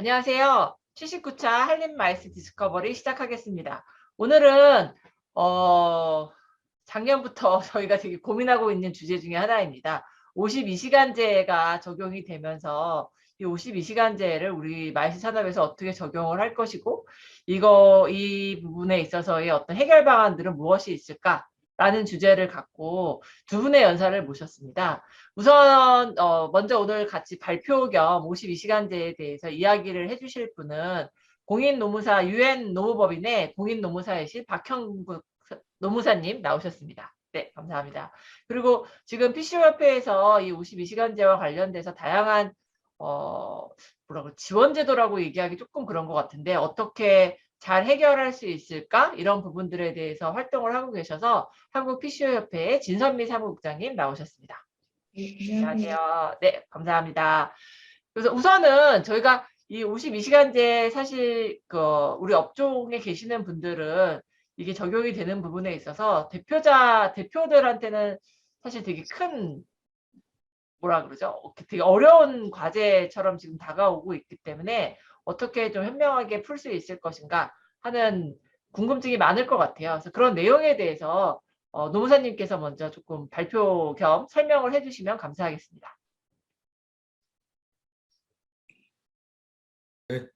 안녕하세요. 79차 한림마이스 디스커버리 시작하겠습니다. 오늘은 작년부터 저희가 되게 고민하고 있는 주제 중에 하나입니다. 52시간제가 적용이 되면서 이 52시간제를 우리 마이스 산업에서 어떻게 적용을 할 것이고 이 부분에 있어서의 어떤 해결 방안들은 무엇이 있을까라는 주제를 갖고 두 분의 연사를 모셨습니다. 우선 먼저 오늘 같이 발표 겸 52시간제에 대해서 이야기를 해주실 분은 공인노무사 UN 노무법인의 공인노무사이신 박형국 노무사님 나오셨습니다. 네, 감사합니다. 그리고 지금 PC협회에서 이 52시간제와 관련돼서 다양한 지원제도라고 얘기하기 조금 그런 것 같은데 어떻게 잘 해결할 수 있을까? 이런 부분들에 대해서 활동을 하고 계셔서 한국 PC협회의 진선미 사무국장님 나오셨습니다. 안녕하세요. 네, 감사합니다. 그래서 우선은 저희가 이 52시간제 사실 우리 업종에 계시는 분들은 이게 적용이 되는 부분에 있어서 대표들한테는 사실 되게 큰 되게 어려운 과제처럼 지금 다가오고 있기 때문에 어떻게 좀 현명하게 풀 수 있을 것인가 하는 궁금증이 많을 것 같아요. 그래서 그런 내용에 대해서 노무사님께서 먼저 조금 발표 겸 설명을 해주시면 감사하겠습니다. 네.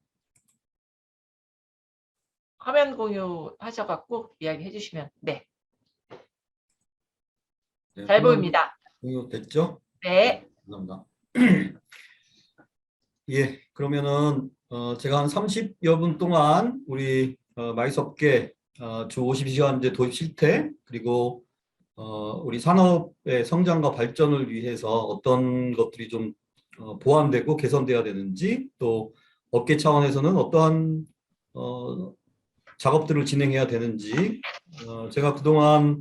화면 공유하셔갖고 이야기 해주시면 네. 네, 잘 보입니다. 공유됐죠? 네. 감사합니다. 예, 그러면은 제가 한 30여 분 동안 우리 마이스 업계 주 52시간제 도입 실태 그리고 우리 산업의 성장과 발전을 위해서 어떤 것들이 좀 보완되고 개선돼야 되는지 또 업계 차원에서는 어떠한 작업들을 진행해야 되는지 제가 그동안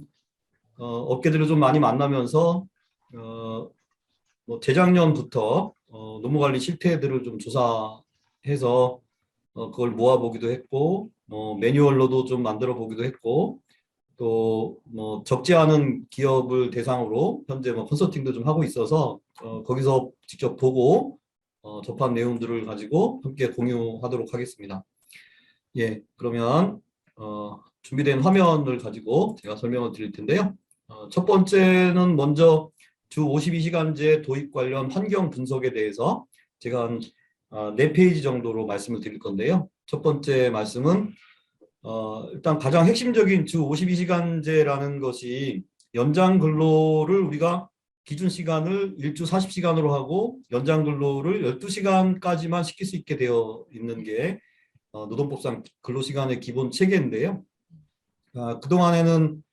업계들을 좀 많이 만나면서 뭐 재작년부터 노무관리 실태들을 좀 조사해서 그걸 모아보기도 했고 매뉴얼로도 좀 만들어 보기도 했고 또 뭐 적지 않은 기업을 대상으로 현재 뭐 컨설팅도 좀 하고 있어서 거기서 직접 보고 접한 내용들을 가지고 함께 공유하도록 하겠습니다. 예, 그러면 준비된 화면을 가지고 제가 설명을 드릴 텐데요. 첫 번째는 먼저 주 52시간제 도입 관련 환경 분석에 대해서 제가 한 4페이지 정도로 말씀을 드릴 건데요. 첫 번째 말씀은 일단 가장 핵심적인 주 52시간제라는 것이 연장 근로를 우리가 기준 시간을 일주 40시간으로 하고 연장 근로를 12시간까지만 시킬 수 있게 되어 있는 게 노동법상 근로시간의 기본 체계인데요. 그동안에는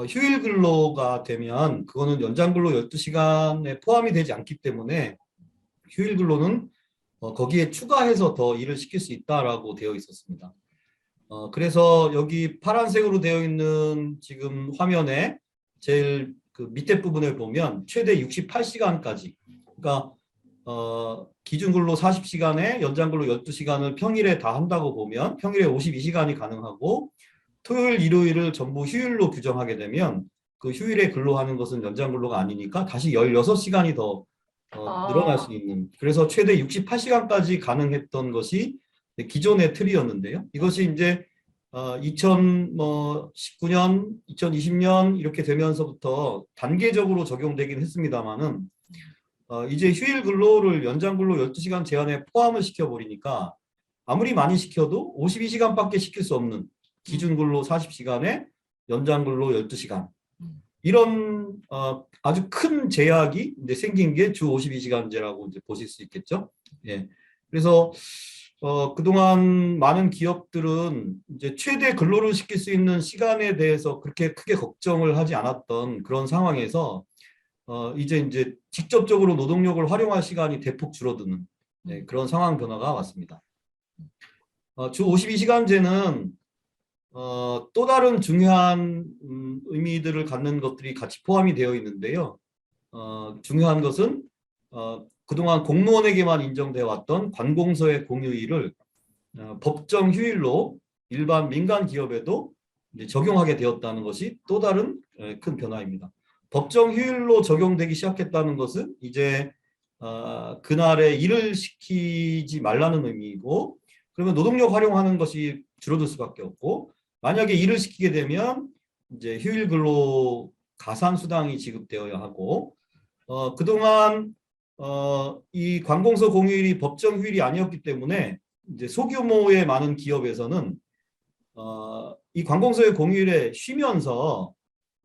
휴일 근로가 되면 그거는 연장 근로 12시간에 포함이 되지 않기 때문에 휴일 근로는 거기에 추가해서 더 일을 시킬 수 있다라고 되어 있었습니다. 그래서 여기 파란색으로 되어 있는 지금 화면에 제일 그 밑에 부분을 보면 최대 68시간까지 그러니까 기준 근로 40시간에 연장 근로 12시간을 평일에 다 한다고 보면 평일에 52시간이 가능하고 토요일, 일요일을 전부 휴일로 규정하게 되면 그 휴일에 근로하는 것은 연장 근로가 아니니까 다시 16시간이 더 늘어날 수 있는 그래서 최대 68시간까지 가능했던 것이 기존의 틀이었는데요. 이것이 이제 2019년, 2020년 이렇게 되면서부터 단계적으로 적용되긴 했습니다만은 이제 휴일 근로를 연장 근로 12시간 제한에 포함을 시켜버리니까 아무리 많이 시켜도 52시간밖에 시킬 수 없는 기준 근로 40시간에 연장 근로 12시간 이런 아주 큰 제약이 이제 생긴 게 주 52시간제라고 이제 보실 수 있겠죠. 예. 그래서 그동안 많은 기업들은 이제 최대 근로를 시킬 수 있는 시간에 대해서 그렇게 크게 걱정을 하지 않았던 그런 상황에서 이제 직접적으로 노동력을 활용할 시간이 대폭 줄어드는 그런 상황 변화가 왔습니다. 주 52시간제는 또 다른 중요한 의미들을 갖는 것들이 같이 포함이 되어 있는데요. 중요한 것은 그동안 공무원에게만 인정되어 왔던 관공서의 공휴일을 법정 휴일로 일반 민간 기업에도 이제 적용하게 되었다는 것이 또 다른 큰 변화입니다. 법정 휴일로 적용되기 시작했다는 것은 이제 그날에 일을 시키지 말라는 의미이고, 그러면 노동력 활용하는 것이 줄어들 수밖에 없고, 만약에 일을 시키게 되면 이제 휴일 근로 가산 수당이 지급되어야 하고, 그동안 이 관공서 공휴일이 법정 휴일이 아니었기 때문에 이제 소규모의 많은 기업에서는 이 관공서의 공휴일에 쉬면서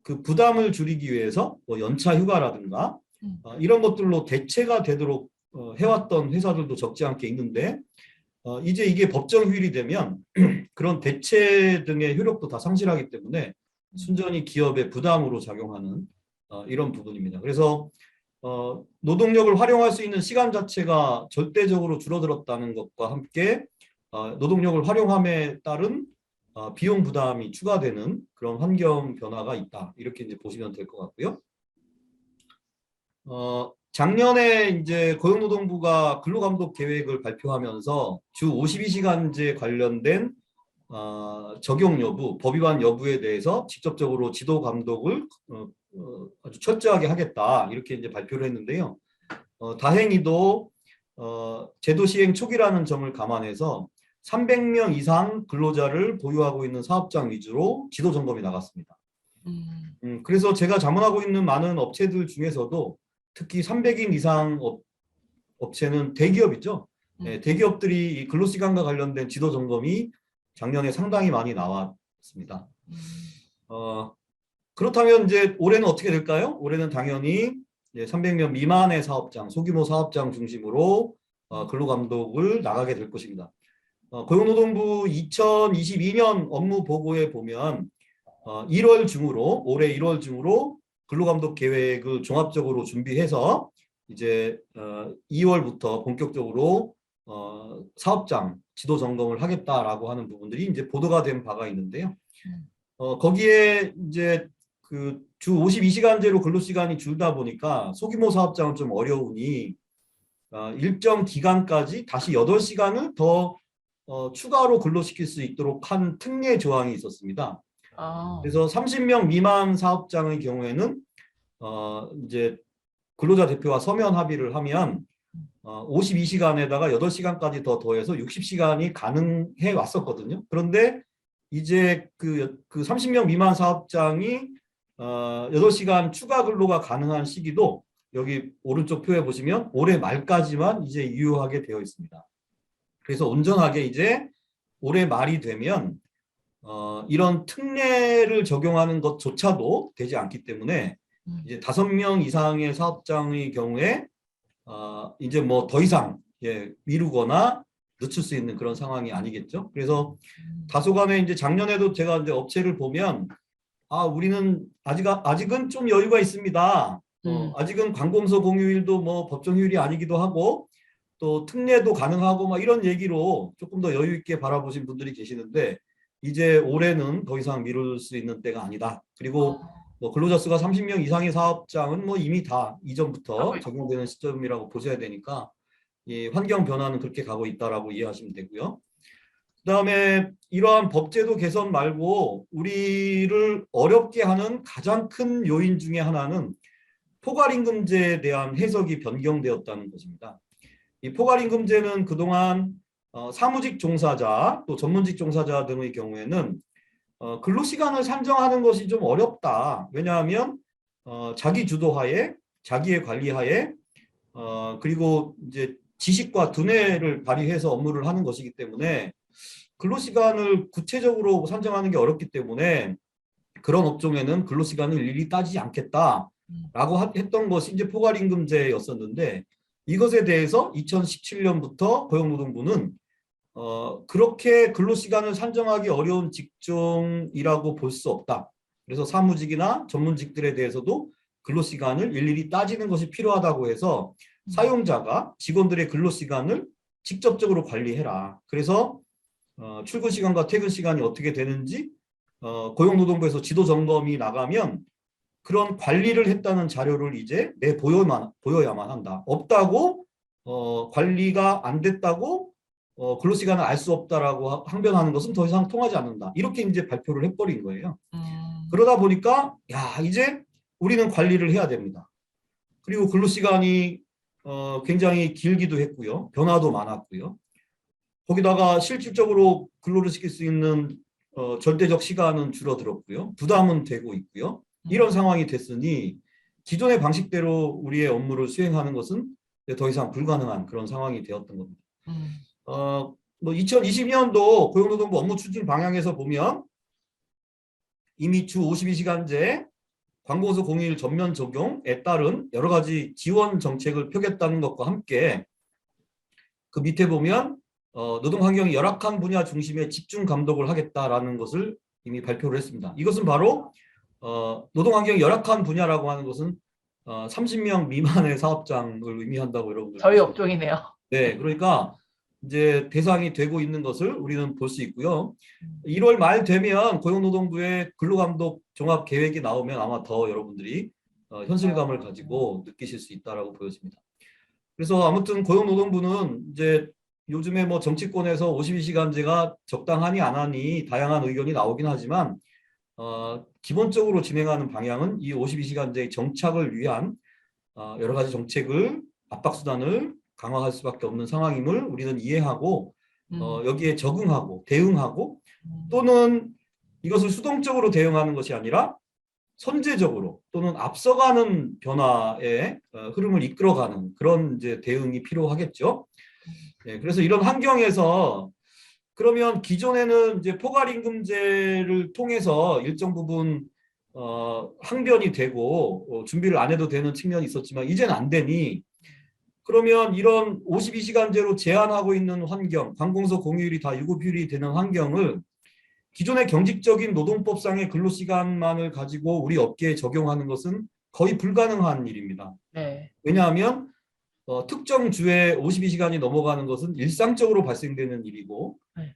그 부담을 줄이기 위해서 뭐 연차 휴가라든가 이런 것들로 대체가 되도록 해왔던 회사들도 적지 않게 있는데, 이제 이게 법정 휴일이 되면 그런 대체 등의 효력도 다 상실하기 때문에 순전히 기업의 부담으로 작용하는 이런 부분입니다. 그래서 노동력을 활용할 수 있는 시간 자체가 절대적으로 줄어들었다는 것과 함께 노동력을 활용함에 따른 비용 부담이 추가되는 그런 환경 변화가 있다. 이렇게 이제 보시면 될 것 같고요. 작년에 이제 고용노동부가 근로감독 계획을 발표하면서 주 52시간제 관련된 적용 여부, 법 위반 여부에 대해서 직접적으로 지도 감독을 아주 철저하게 하겠다 이렇게 이제 발표를 했는데요. 다행히도 제도 시행 초기라는 점을 감안해서 300명 이상 근로자를 보유하고 있는 사업장 위주로 지도 점검이 나갔습니다. 그래서 제가 자문하고 있는 많은 업체들 중에서도 특히 300인 이상 업체는 대기업이죠. 네, 대기업들이 이 근로시간과 관련된 지도 점검이 작년에 상당히 많이 나왔습니다. 그렇다면 이제 올해는 어떻게 될까요? 올해는 당연히 300명 미만의 사업장, 소규모 사업장 중심으로 근로감독을 나가게 될 것입니다. 고용노동부 2022년 업무 보고에 보면 1월 중으로 올해 1월 중으로 근로감독 계획을 종합적으로 준비해서 이제 2월부터 본격적으로 사업장 지도 점검을 하겠다라고 하는 부분들이 이제 보도가 된 바가 있는데요. 거기에 이제 그 주 52시간제로 근로시간이 줄다 보니까 소규모 사업장은 좀 어려우니 일정 기간까지 다시 8시간을 더 추가로 근로시킬 수 있도록 한 특례 조항이 있었습니다. 그래서 30명 미만 사업장의 경우에는 이제 근로자 대표와 서면 합의를 하면 52시간에다가 8시간까지 더 더해서 60시간이 가능해 왔었거든요. 그런데 이제 그 30명 미만 사업장이 8시간 추가 근로가 가능한 시기도 여기 오른쪽 표에 보시면 올해 말까지만 이제 유효하게 되어 있습니다. 그래서 온전하게 이제 올해 말이 되면 이런 특례를 적용하는 것조차도 되지 않기 때문에 이제 5명 이상의 사업장의 경우에 이제 뭐 더 이상 미루거나 늦출 수 있는 그런 상황이 아니겠죠. 그래서 다소간에 이제 작년에도 제가 이제 업체를 보면 우리는 아직은 좀 여유가 있습니다. 아직은 관공서 공휴일도 뭐 법정 휴일이 아니기도 하고 또 특례도 가능하고 막 이런 얘기로 조금 더 여유 있게 바라보신 분들이 계시는데, 이제 올해는 더 이상 미룰 수 있는 때가 아니다. 그리고 뭐 근로자 수가 30명 이상의 사업장은 뭐 이미 다 이전부터 적용되는 시점이라고 보셔야 되니까 이 환경 변화는 그렇게 가고 있다라고 이해하시면 되고요. 그다음에 이러한 법제도 개선 말고 우리를 어렵게 하는 가장 큰 요인 중에 하나는 포괄임금제에 대한 해석이 변경되었다는 것입니다. 이 포괄임금제는 그동안 사무직 종사자 또 전문직 종사자 등의 경우에는 근로시간을 산정하는 것이 좀 어렵다. 왜냐하면 자기 주도하에 자기의 관리하에 그리고 이제 지식과 두뇌를 발휘해서 업무를 하는 것이기 때문에 근로시간을 구체적으로 산정하는 게 어렵기 때문에 그런 업종에는 근로시간을 일일이 따지지 않겠다라고 했던 것이 이제 포괄임금제였었는데, 이것에 대해서 2017년부터 고용노동부는 그렇게 근로시간을 산정하기 어려운 직종이라고 볼 수 없다. 그래서 사무직이나 전문직들에 대해서도 근로시간을 일일이 따지는 것이 필요하다고 해서 사용자가 직원들의 근로시간을 직접적으로 관리해라. 그래서 출근 시간과 퇴근 시간이 어떻게 되는지 고용노동부에서 지도 점검이 나가면 그런 관리를 했다는 자료를 이제 보여야만 한다. 없다고 관리가 안 됐다고 근로시간을 알 수 없다라고 항변하는 것은 더 이상 통하지 않는다. 이렇게 이제 발표를 해버린 거예요. 그러다 보니까 이제 우리는 관리를 해야 됩니다. 그리고 근로시간이 굉장히 길기도 했고요. 변화도 많았고요. 거기다가 실질적으로 근로를 시킬 수 있는 절대적 시간은 줄어들었고요. 부담은 되고 있고요. 이런 상황이 됐으니 기존의 방식대로 우리의 업무를 수행하는 것은 더 이상 불가능한 그런 상황이 되었던 겁니다. 뭐 2020년도 고용노동부 업무 추진 방향에서 보면 이미 주 52시간제 관공서 공휴일 전면 적용에 따른 여러 가지 지원 정책을 펴겠다는 것과 함께 그 밑에 보면 노동 환경이 열악한 분야 중심의 집중 감독을 하겠다라는 것을 이미 발표를 했습니다. 이것은 바로 노동 환경이 열악한 분야라고 하는 것은 30명 미만의 사업장을 의미한다고 여러분들 저희 업종이네요. 네, 그러니까 이제 대상이 되고 있는 것을 우리는 볼 수 있고요. 1월 말 되면 고용노동부의 근로감독 종합 계획이 나오면 아마 더 여러분들이 현실감을 가지고 느끼실 수 있다라고 보여집니다. 그래서 아무튼 고용노동부는 이제 요즘에 뭐 정치권에서 52시간제가 적당하니 안 하니 다양한 의견이 나오긴 하지만 기본적으로 진행하는 방향은 이 52시간제의 정착을 위한 여러 가지 정책을 압박수단을 강화할 수밖에 없는 상황임을 우리는 이해하고 여기에 적응하고 대응하고 또는 이것을 수동적으로 대응하는 것이 아니라 선제적으로 또는 앞서가는 변화의 흐름을 이끌어가는 그런 이제 대응이 필요하겠죠. 네, 그래서 이런 환경에서 그러면 기존에는 이제 포괄임금제를 통해서 일정 부분 항변이 되고 준비를 안 해도 되는 측면이 있었지만 이제는 안 되니 그러면 이런 52시간제로 제한하고 있는 환경, 관공서 공휴일이 다 유급휴일이 되는 환경을 기존의 경직적인 노동법상의 근로시간만을 가지고 우리 업계에 적용하는 것은 거의 불가능한 일입니다. 네. 왜냐하면 특정 주에 52시간이 넘어가는 것은 일상적으로 발생되는 일이고 네.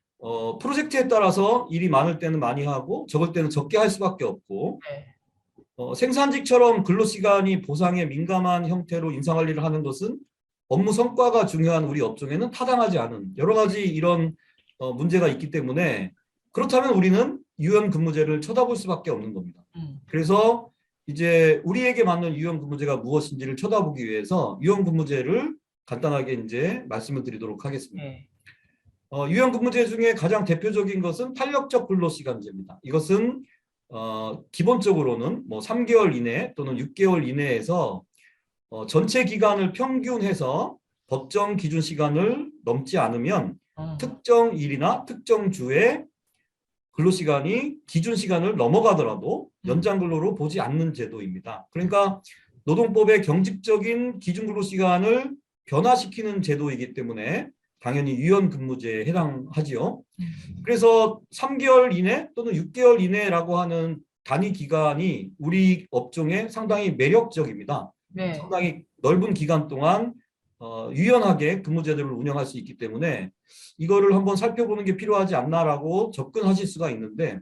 프로젝트에 따라서 일이 많을 때는 많이 하고 적을 때는 적게 할 수밖에 없고 네. 생산직처럼 근로시간이 보상에 민감한 형태로 인상관리를 하는 것은 업무 성과가 중요한 우리 업종에는 타당하지 않은 여러 가지 이런 문제가 있기 때문에 그렇다면 우리는 유연근무제를 쳐다볼 수밖에 없는 겁니다. 그래서 이제 우리에게 맞는 유연근무제가 무엇인지를 쳐다보기 위해서 유연근무제를 간단하게 이제 말씀을 드리도록 하겠습니다. 네. 유연근무제 중에 가장 대표적인 것은 탄력적 근로시간제입니다. 이것은 기본적으로는 뭐 3개월 이내 또는 6개월 이내에서 전체 기간을 평균해서 법정 기준 시간을 넘지 않으면 특정 일이나 특정 주에 근로시간이 기준 시간을 넘어가더라도 연장 근로로 보지 않는 제도입니다. 그러니까 노동법의 경직적인 기준 근로시간을 변화시키는 제도이기 때문에 당연히 유연근무제에 해당하지요. 그래서 3개월 이내 또는 6개월 이내라고 하는 단위 기간이 우리 업종에 상당히 매력적입니다. 네. 상당히 넓은 기간 동안 유연하게 근무제도를 운영할 수 있기 때문에 이거를 한번 살펴보는 게 필요하지 않나라고 접근하실 수가 있는데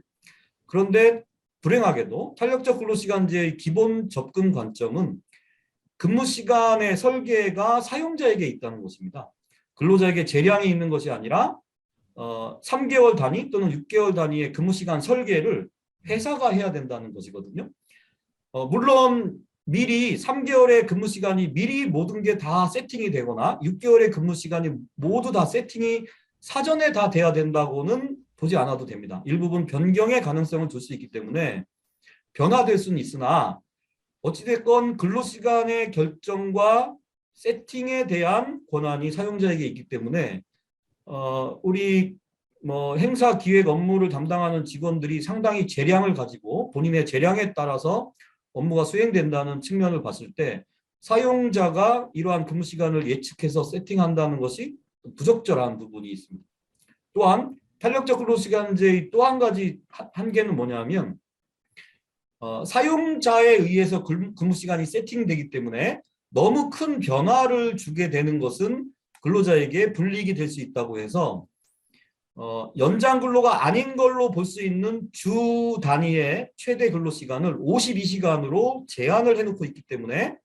그런데 불행하게도 탄력적 근로시간제의 기본 접근 관점은 근무시간의 설계가 사용자에게 있다는 것입니다. 근로자에게 재량이 있는 것이 아니라 3개월 단위 또는 6개월 단위의 근무시간 설계를 회사가 해야 된다는 것이거든요. 물론 미리 3개월의 근무시간이 미리 모든 게 다 세팅이 되거나 6개월의 근무시간이 모두 다 세팅이 사전에 다 돼야 된다고는 보지 않아도 됩니다. 일부분 변경의 가능성을 줄 수 있기 때문에 변화될 수는 있으나 어찌됐건 근로시간의 결정과 세팅에 대한 권한이 사용자에게 있기 때문에 우리 뭐 행사 기획 업무를 담당하는 직원들이 상당히 재량을 가지고 본인의 재량에 따라서 업무가 수행된다는 측면을 봤을 때 사용자가 이러한 근무 시간을 예측해서 세팅한다는 것이 부적절한 부분이 있습니다. 또한 탄력적 근로시간제의 또 한 가지 한계는 뭐냐면 사용자에 의해서 근무 시간이 세팅되기 때문에 너무 큰 변화를 주게 되는 것은 근로자에게 불이익이 될 수 있다고 해서 연장 근로가 아닌 걸로 볼 수 있는 주 단위의 최대 근로 시간을 52시간으로 제한을 해놓고 있기 때문에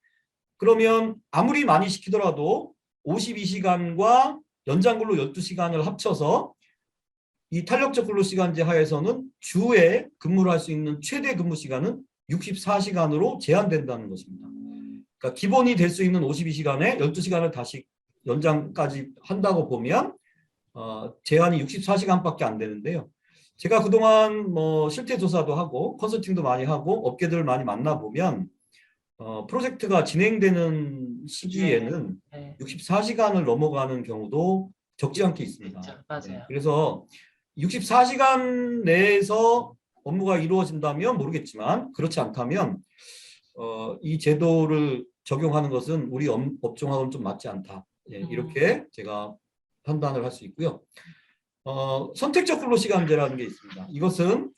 그러면 아무리 많이 시키더라도 52시간과 연장 근로 12시간을 합쳐서 이 탄력적 근로시간제 하에서는 주에 근무를 할 수 있는 최대 근무 시간은 64시간으로 제한된다는 것입니다. 그러니까 기본이 될 수 있는 52시간에 12시간을 다시 연장까지 한다고 보면 제한이 64시간밖에 안 되는데요. 제가 그동안 뭐 실태 조사도 하고 컨설팅도 많이 하고 업계들을 많이 만나보면 프로젝트가 진행되는 시기에는 네. 64시간을 넘어가는 경우도 적지 않게 있습니다. 그렇죠. 맞아요. 네, 그래서 64시간 내에서 업무가 이루어진다면 모르겠지만 그렇지 않다면 이 제도를 적용하는 것은 우리 업종하고는 좀 맞지 않다. 예, 이렇게 제가 판단을 할 수 있고요. 선택적 근로시간제라는 게 있습니다. 이것은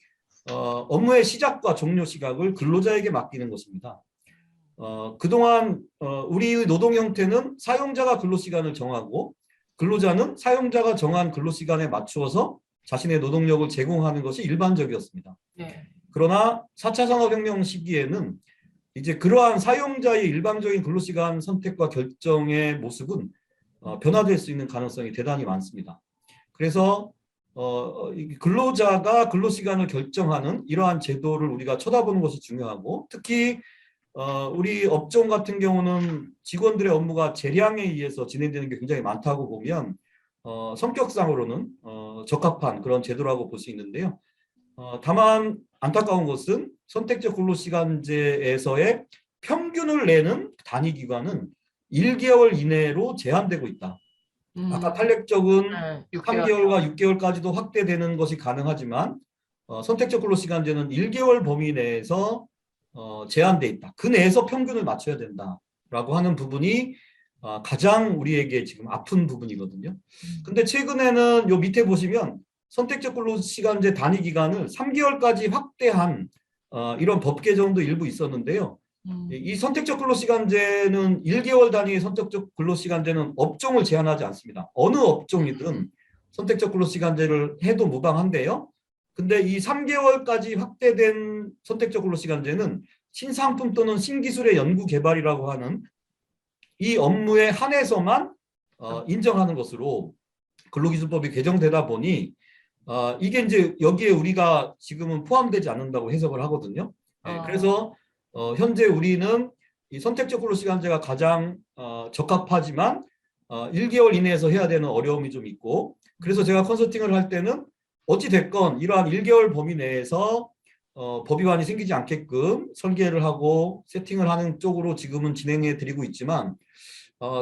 업무의 시작과 종료 시각을 근로자에게 맡기는 것입니다. 그동안 우리의 노동 형태는 사용자가 근로시간을 정하고 근로자는 사용자가 정한 근로시간에 맞추어서 자신의 노동력을 제공하는 것이 일반적이었습니다. 네. 그러나 4차 산업혁명 시기에는 이제 그러한 사용자의 일반적인 근로시간 선택과 결정의 모습은 변화될 수 있는 가능성이 대단히 많습니다. 그래서 근로자가 근로시간을 결정하는 이러한 제도를 우리가 쳐다보는 것이 중요하고 특히 우리 업종 같은 경우는 직원들의 업무가 재량에 의해서 진행되는 게 굉장히 많다고 보면 성격상으로는 적합한 그런 제도라고 볼 수 있는데요. 다만 안타까운 것은 선택적 근로시간제에서의 평균을 내는 단위 기간은 1개월 이내로 제한되고 있다. 아까 탄력적은 3개월과 6개월까지도 확대되는 것이 가능하지만 선택적 근로시간제는 1개월 범위 내에서 제한돼 있다. 그 내에서 평균을 맞춰야 된다라고 하는 부분이 가장 우리에게 지금 아픈 부분이거든요. 근데 최근에는 요 밑에 보시면 선택적 근로시간제 단위 기간을 3개월까지 확대한 이런 법 개정도 일부 있었는데요. 이 선택적 근로시간제는 1개월 단위의 선택적 근로시간제는 업종을 제한하지 않습니다. 어느 업종이든 선택적 근로시간제를 해도 무방한데요. 근데 이 3개월까지 확대된 선택적 근로시간제는 신상품 또는 신기술의 연구 개발이라고 하는 이 업무에 한해서만 인정하는 것으로 근로기준법이 개정되다 보니 이게 이제 여기에 우리가 지금은 포함되지 않는다고 해석을 하거든요. 네, 그래서 현재 우리는 이 선택적 근로시간제가 가장 적합하지만 1개월 이내에서 해야 되는 어려움이 좀 있고 그래서 제가 컨설팅을 할 때는 어찌 됐건 이러한 1개월 범위 내에서 법위반이 생기지 않게끔 설계를 하고 세팅을 하는 쪽으로 지금은 진행해 드리고 있지만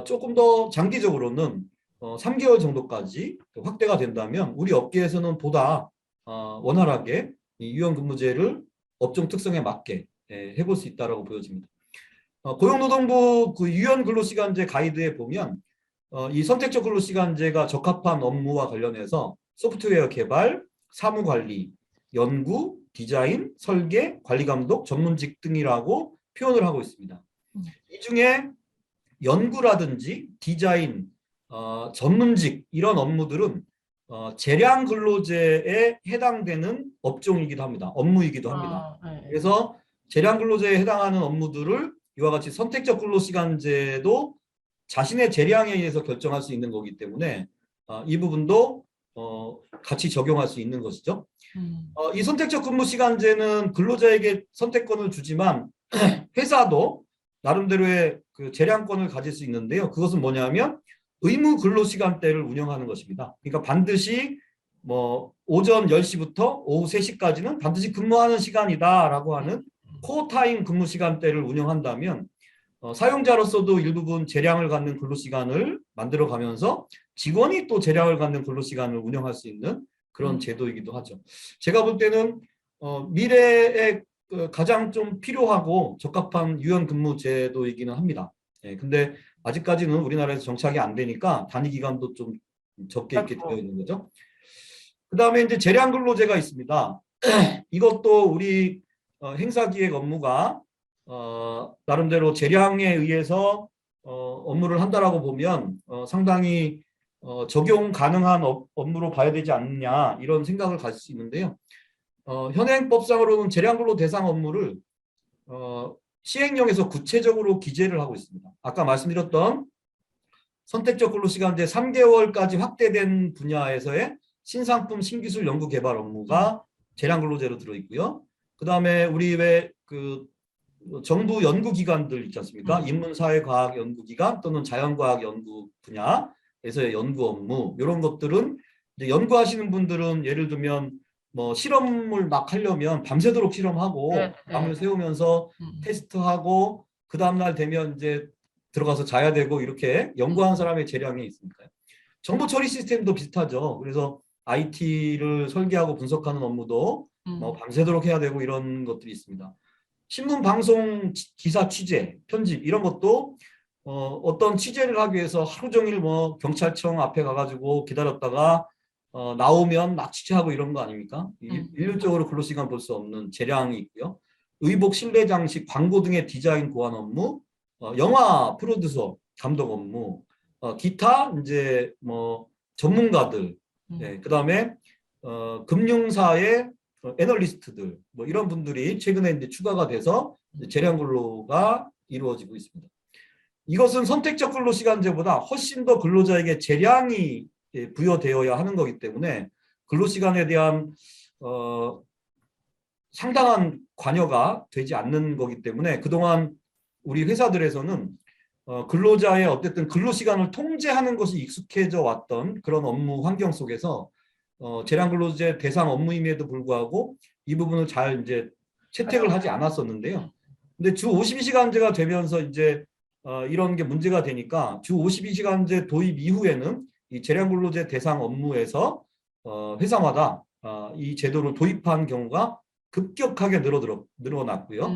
조금 더 장기적으로는 3개월 정도까지 확대가 된다면 우리 업계에서는 보다 원활하게 이 유연근무제를 업종 특성에 맞게 해볼 수 있다고 보여집니다. 고용노동부 그 유연근로시간제 가이드에 보면 이 선택적 근로시간제가 적합한 업무와 관련해서 소프트웨어 개발, 사무관리, 연구, 디자인, 설계, 관리감독, 전문직 등이라고 표현을 하고 있습니다. 이 중에 연구라든지 디자인, 전문직 이런 업무들은 재량 근로제에 해당되는 업종이기도 합니다. 업무이기도 합니다. 그래서 재량 근로제에 해당하는 업무들을 이와 같이 선택적 근로시간제도 자신의 재량에 의해서 결정할 수 있는 거기 때문에 이 부분도 같이 적용할 수 있는 것이죠. 이 선택적 근무시간제는 근로자에게 선택권을 주지만 회사도 나름대로의 그 재량권을 가질 수 있는데요. 그것은 뭐냐면 의무 근로시간대를 운영하는 것입니다. 그러니까 반드시 뭐 오전 10시부터 오후 3시까지는 반드시 근무하는 시간이다라고 하는 코어타임 근무시간대를 운영한다면 사용자로서도 일부분 재량을 갖는 근로시간을 만들어가면서 직원이 또 재량을 갖는 근로시간을 운영할 수 있는 그런 제도이기도 하죠. 제가 볼 때는 미래에 가장 좀 필요하고 적합한 유연근무 제도이기는 합니다. 예, 근데 아직까지는 우리나라에서 정착이 안 되니까 단위 기간도 좀 적게 있게 되어 있는 거죠. 그 다음에 이제 재량근로제가 있습니다. 이것도 우리 행사기획 업무가 나름대로 재량에 의해서 업무를 한다라고 보면 상당히 적용 가능한 업무로 봐야 되지 않느냐 이런 생각을 가질 수 있는데요. 현행법상으로는 재량근로 대상 업무를 시행령에서 구체적으로 기재를 하고 있습니다. 아까 말씀드렸던 선택적 근로시간제 3개월까지 확대된 분야에서의 신상품 신기술 연구개발 업무가 재량근로제로 들어있고요. 그 다음에 우리 왜 그 정부 연구기관들 있지 않습니까? 인문사회과학연구기관 또는 자연과학 연구 분야에서의 연구 업무 이런 것들은 이제 연구하시는 분들은 예를 들면 뭐 실험을 막 하려면 밤새도록 실험하고 밤을 새우면서 테스트하고 그 다음날 되면 이제 들어가서 자야 되고 이렇게 연구하는 사람의 재량이 있으니까요. 정보 처리 시스템도 비슷하죠. 그래서 IT를 설계하고 분석하는 업무도 뭐 밤새도록 해야 되고 이런 것들이 있습니다. 신문, 방송, 기사 취재, 편집 이런 것도 어떤 취재를 하기 위해서 하루 종일 뭐 경찰청 앞에 가가지고 기다렸다가 나오면 막 취재하고 이런 거 아닙니까? 일률적으로 근로시간 볼 수 없는 재량이 있고요. 의복, 실내 장식, 광고 등의 디자인 고안 업무, 영화 프로듀서, 감독 업무, 기타 이제 뭐 전문가들, 네, 그다음에 금융사의 애널리스트들 뭐 이런 분들이 최근에 이제 추가가 돼서 재량 근로가 이루어지고 있습니다. 이것은 선택적 근로시간제보다 훨씬 더 근로자에게 재량이 부여되어야 하는 거기 때문에 근로시간에 대한 상당한 관여가 되지 않는 거기 때문에 그동안 우리 회사들에서는 근로자의 어쨌든 근로시간을 통제하는 것이 익숙해져 왔던 그런 업무 환경 속에서 재량근로제 대상 업무임에도 불구하고 이 부분을 잘 이제 채택을 하지 않았었는데요. 근데 주 52시간제가 되면서 이제 이런 게 문제가 되니까 주 52시간제 도입 이후에는 이 재량근로제 대상 업무에서 회사마다 이 제도를 도입한 경우가 급격하게 늘어났고요.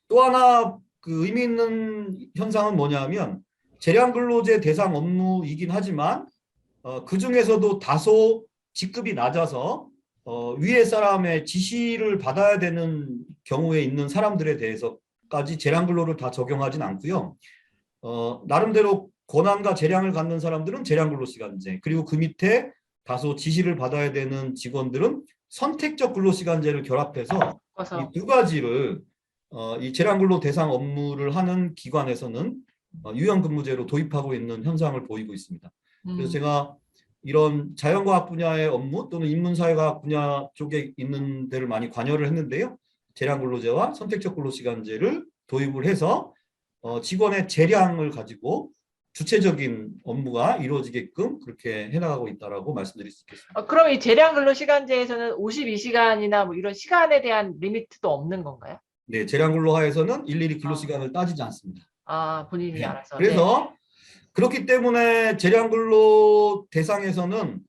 또 하나 그 의미 있는 현상은 뭐냐면 재량근로제 대상 업무이긴 하지만 그 중에서도 다소 직급이 낮아서 위에 사람의 지시를 받아야 되는 경우에 있는 사람들에 대해서까지 재량근로를 다 적용하진 않고요. 나름대로 권한과 재량을 갖는 사람들은 재량근로시간제, 그리고 그 밑에 다소 지시를 받아야 되는 직원들은 선택적 근로시간제를 결합해서 이 두 가지를 이 재량근로 대상 업무를 하는 기관에서는 유연근무제로 도입하고 있는 현상을 보이고 있습니다. 그래서 제가 이런 자연과학 분야의 업무 또는 인문사회과학 분야 쪽에 있는 데를 많이 관여를 했는데요. 재량근로제와 선택적 근로시간제를 도입을 해서 직원의 재량을 가지고 주체적인 업무가 이루어지게끔 그렇게 해나가고 있다라고 말씀드릴 수 있겠습니다. 그럼 이 재량근로시간제에서는 52시간이나 뭐 이런 시간에 대한 리미트도 없는 건가요? 네, 재량근로하에서는 일일이 근로시간을 따지지 않습니다. 본인이 네. 알아서. 그래서 그렇기 때문에 재량근로 대상에서는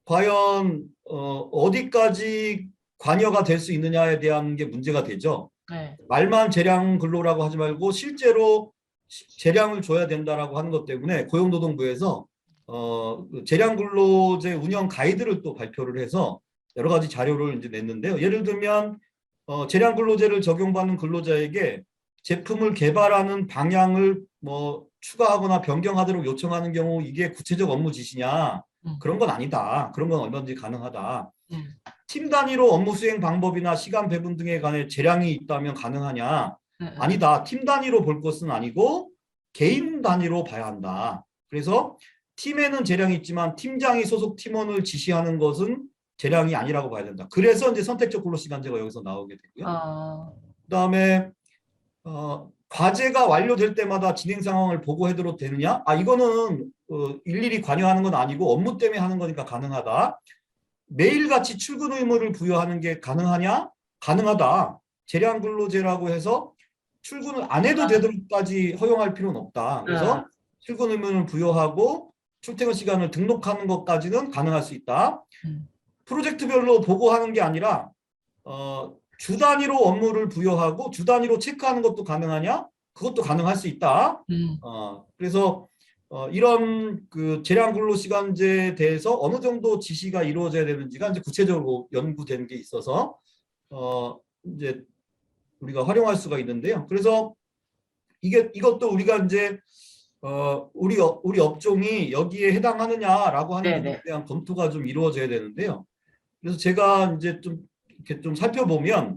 과연 어디까지 관여가 될 수 있느냐에 대한 게 문제가 되죠. 네. 말만 재량근로라고 하지 말고 실제로 재량을 줘야 된다라고 하는 것 때문에 고용노동부에서 재량근로제 운영 가이드를 또 발표를 해서 여러 가지 자료를 이제 냈는데요. 예를 들면 재량근로제를 적용받는 근로자에게 제품을 개발하는 방향을 뭐 추가하거나 변경하도록 요청하는 경우 이게 구체적 업무 지시냐? 그런 건 아니다. 그런 건 얼마든지 가능하다. 팀 단위로 업무 수행 방법이나 시간 배분 등에 관해 재량이 있다면 가능하냐? 아니다. 팀 단위로 볼 것은 아니고 개인 단위로 봐야 한다. 그래서 팀에는 재량이 있지만 팀장이 소속 팀원을 지시하는 것은 재량이 아니라고 봐야 된다. 그래서 이제 선택적 근로시간제가 여기서 나오게 되고요. 그다음에 과제가 완료될 때마다 진행 상황을 보고해도 되느냐? 이거는 일일이 관여하는 건 아니고 업무 때문에 하는 거니까 가능하다. 매일같이 출근 의무를 부여하는 게 가능하냐? 가능하다. 재량근로제라고 해서 출근을 안 해도 되도록까지 허용할 필요는 없다. 그래서 출근 의무를 부여하고 출퇴근 시간을 등록하는 것까지는 가능할 수 있다. 프로젝트별로 보고하는 게 아니라 주 단위로 업무를 부여하고 주 단위로 체크하는 것도 가능하냐? 그것도 가능할 수 있다. 그래서 이런 그 재량근로시간제에 대해서 어느 정도 지시가 이루어져야 되는지가 이제 구체적으로 연구된 게 있어서 이제 우리가 활용할 수가 있는데요. 그래서 이것도 우리가 이제 우리 업종이 여기에 해당하느냐라고 하는 부분에 대한 검토가 좀 이루어져야 되는데요. 그래서 제가 이제 좀 이렇게 좀 살펴보면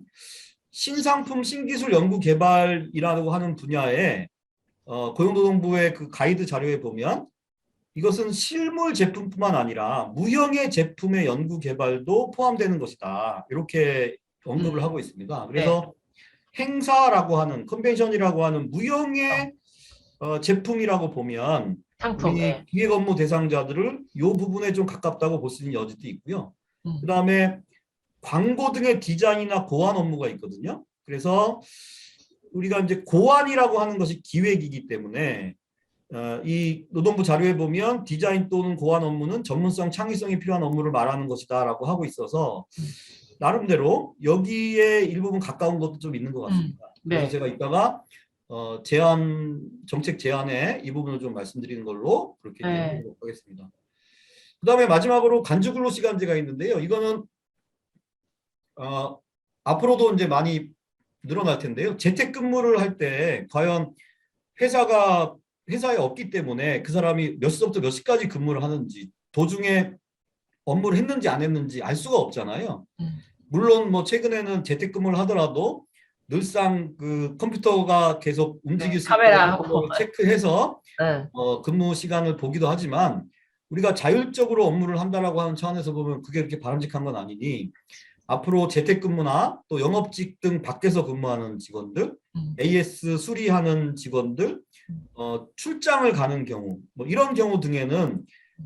신상품 신기술 연구 개발이라고 하는 분야에 고용노동부의 그 가이드 자료에 보면 이것은 실물 제품뿐만 아니라 무형의 제품의 연구 개발도 포함되는 것이다. 이렇게 언급을 하고 있습니다. 그래서 행사라고 하는 컨벤션이라고 하는 무형의 제품이라고 보면 상품. 우리 예. 기획 업무 대상자들을 이 부분에 좀 가깝다고 볼 수 있는 여지도 있고요. 음. 그다음에 광고 등의 디자인이나 고안 업무가 있거든요. 그래서 우리가 이제 고안이라고 하는 것이 기획이기 때문에 이 노동부 자료에 보면 디자인 또는 고안 업무는 전문성, 창의성이 필요한 업무를 말하는 것이다라고 하고 있어서 나름대로 여기에 일부분 가까운 것도 좀 있는 것 같습니다. 그래서 네. 제가 이따가 정책 제안에 이 부분을 좀 말씀드리는 걸로 그렇게 네. 해보도록 하겠습니다. 그다음에 마지막으로 간주 근로 시간제가 있는데요. 이거는 앞으로도 이제 많이 늘어날 텐데요. 재택근무를 할 때 과연 회사에 없기 때문에 그 사람이 몇 시부터 몇 시까지 근무를 하는지, 도중에 업무를 했는지 안 했는지 알 수가 없잖아요. 물론 뭐 최근에는 재택근무를 하더라도 늘상 그 컴퓨터가 계속 움직일 수 있도록 카메라하고. 체크해서 네. 근무 시간을 보기도 하지만 우리가 자율적으로 업무를 한다라고 하는 차원에서 보면 그게 그렇게 바람직한 건 아니니 앞으로 재택근무나 또 영업직 등 밖에서 근무하는 직원들, AS 수리하는 직원들, 출장을 가는 경우, 뭐 이런 경우 등에는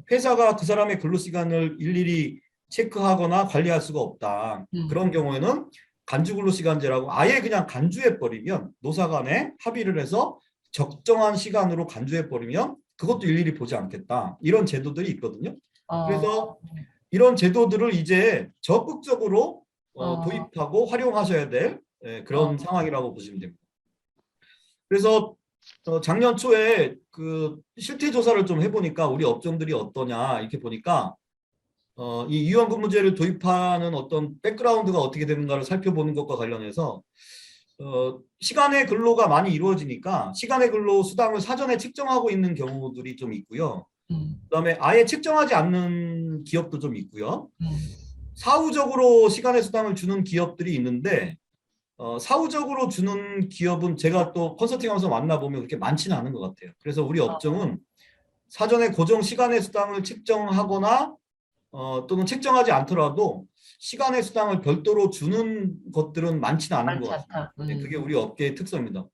회사가 그 사람의 근로시간을 일일이 체크하거나 관리할 수가 없다. 그런 경우에는 간주근로시간제라고 아예 그냥 간주해버리면 노사 간에 합의를 해서 적정한 시간으로 간주해버리면 그것도 일일이 보지 않겠다. 이런 제도들이 있거든요. 그래서 이런 제도들을 이제 적극적으로 도입하고 활용하셔야 될 그런 상황이라고 보시면 됩니다. 그래서 작년 초에 그 실태 조사를 좀 해보니까 우리 업종들이 어떠냐 이렇게 보니까 이 유연근무제를 도입하는 어떤 백그라운드가 어떻게 되는가를 살펴보는 것과 관련해서 시간의 근로가 많이 이루어지니까 시간의 근로 수당을 사전에 책정하고 있는 경우들이 좀 있고요. 그다음에 아예 책정하지 않는 기업도 좀 있고요. 사후적으로 시간의 수당을 주는 기업들이 있는데 사후적으로 주는 기업은 제가 또 컨설팅하면서 만나보면 그렇게 많지는 않은 것 같아요. 그래서 우리 업종은 사전에 고정 시간의 수당을 책정하거나 또는 책정하지 않더라도 시간의 수당을 별도로 주는 것들은 많지는 않은 것 같습니다. 네, 그게 우리 업계의 특성입니다.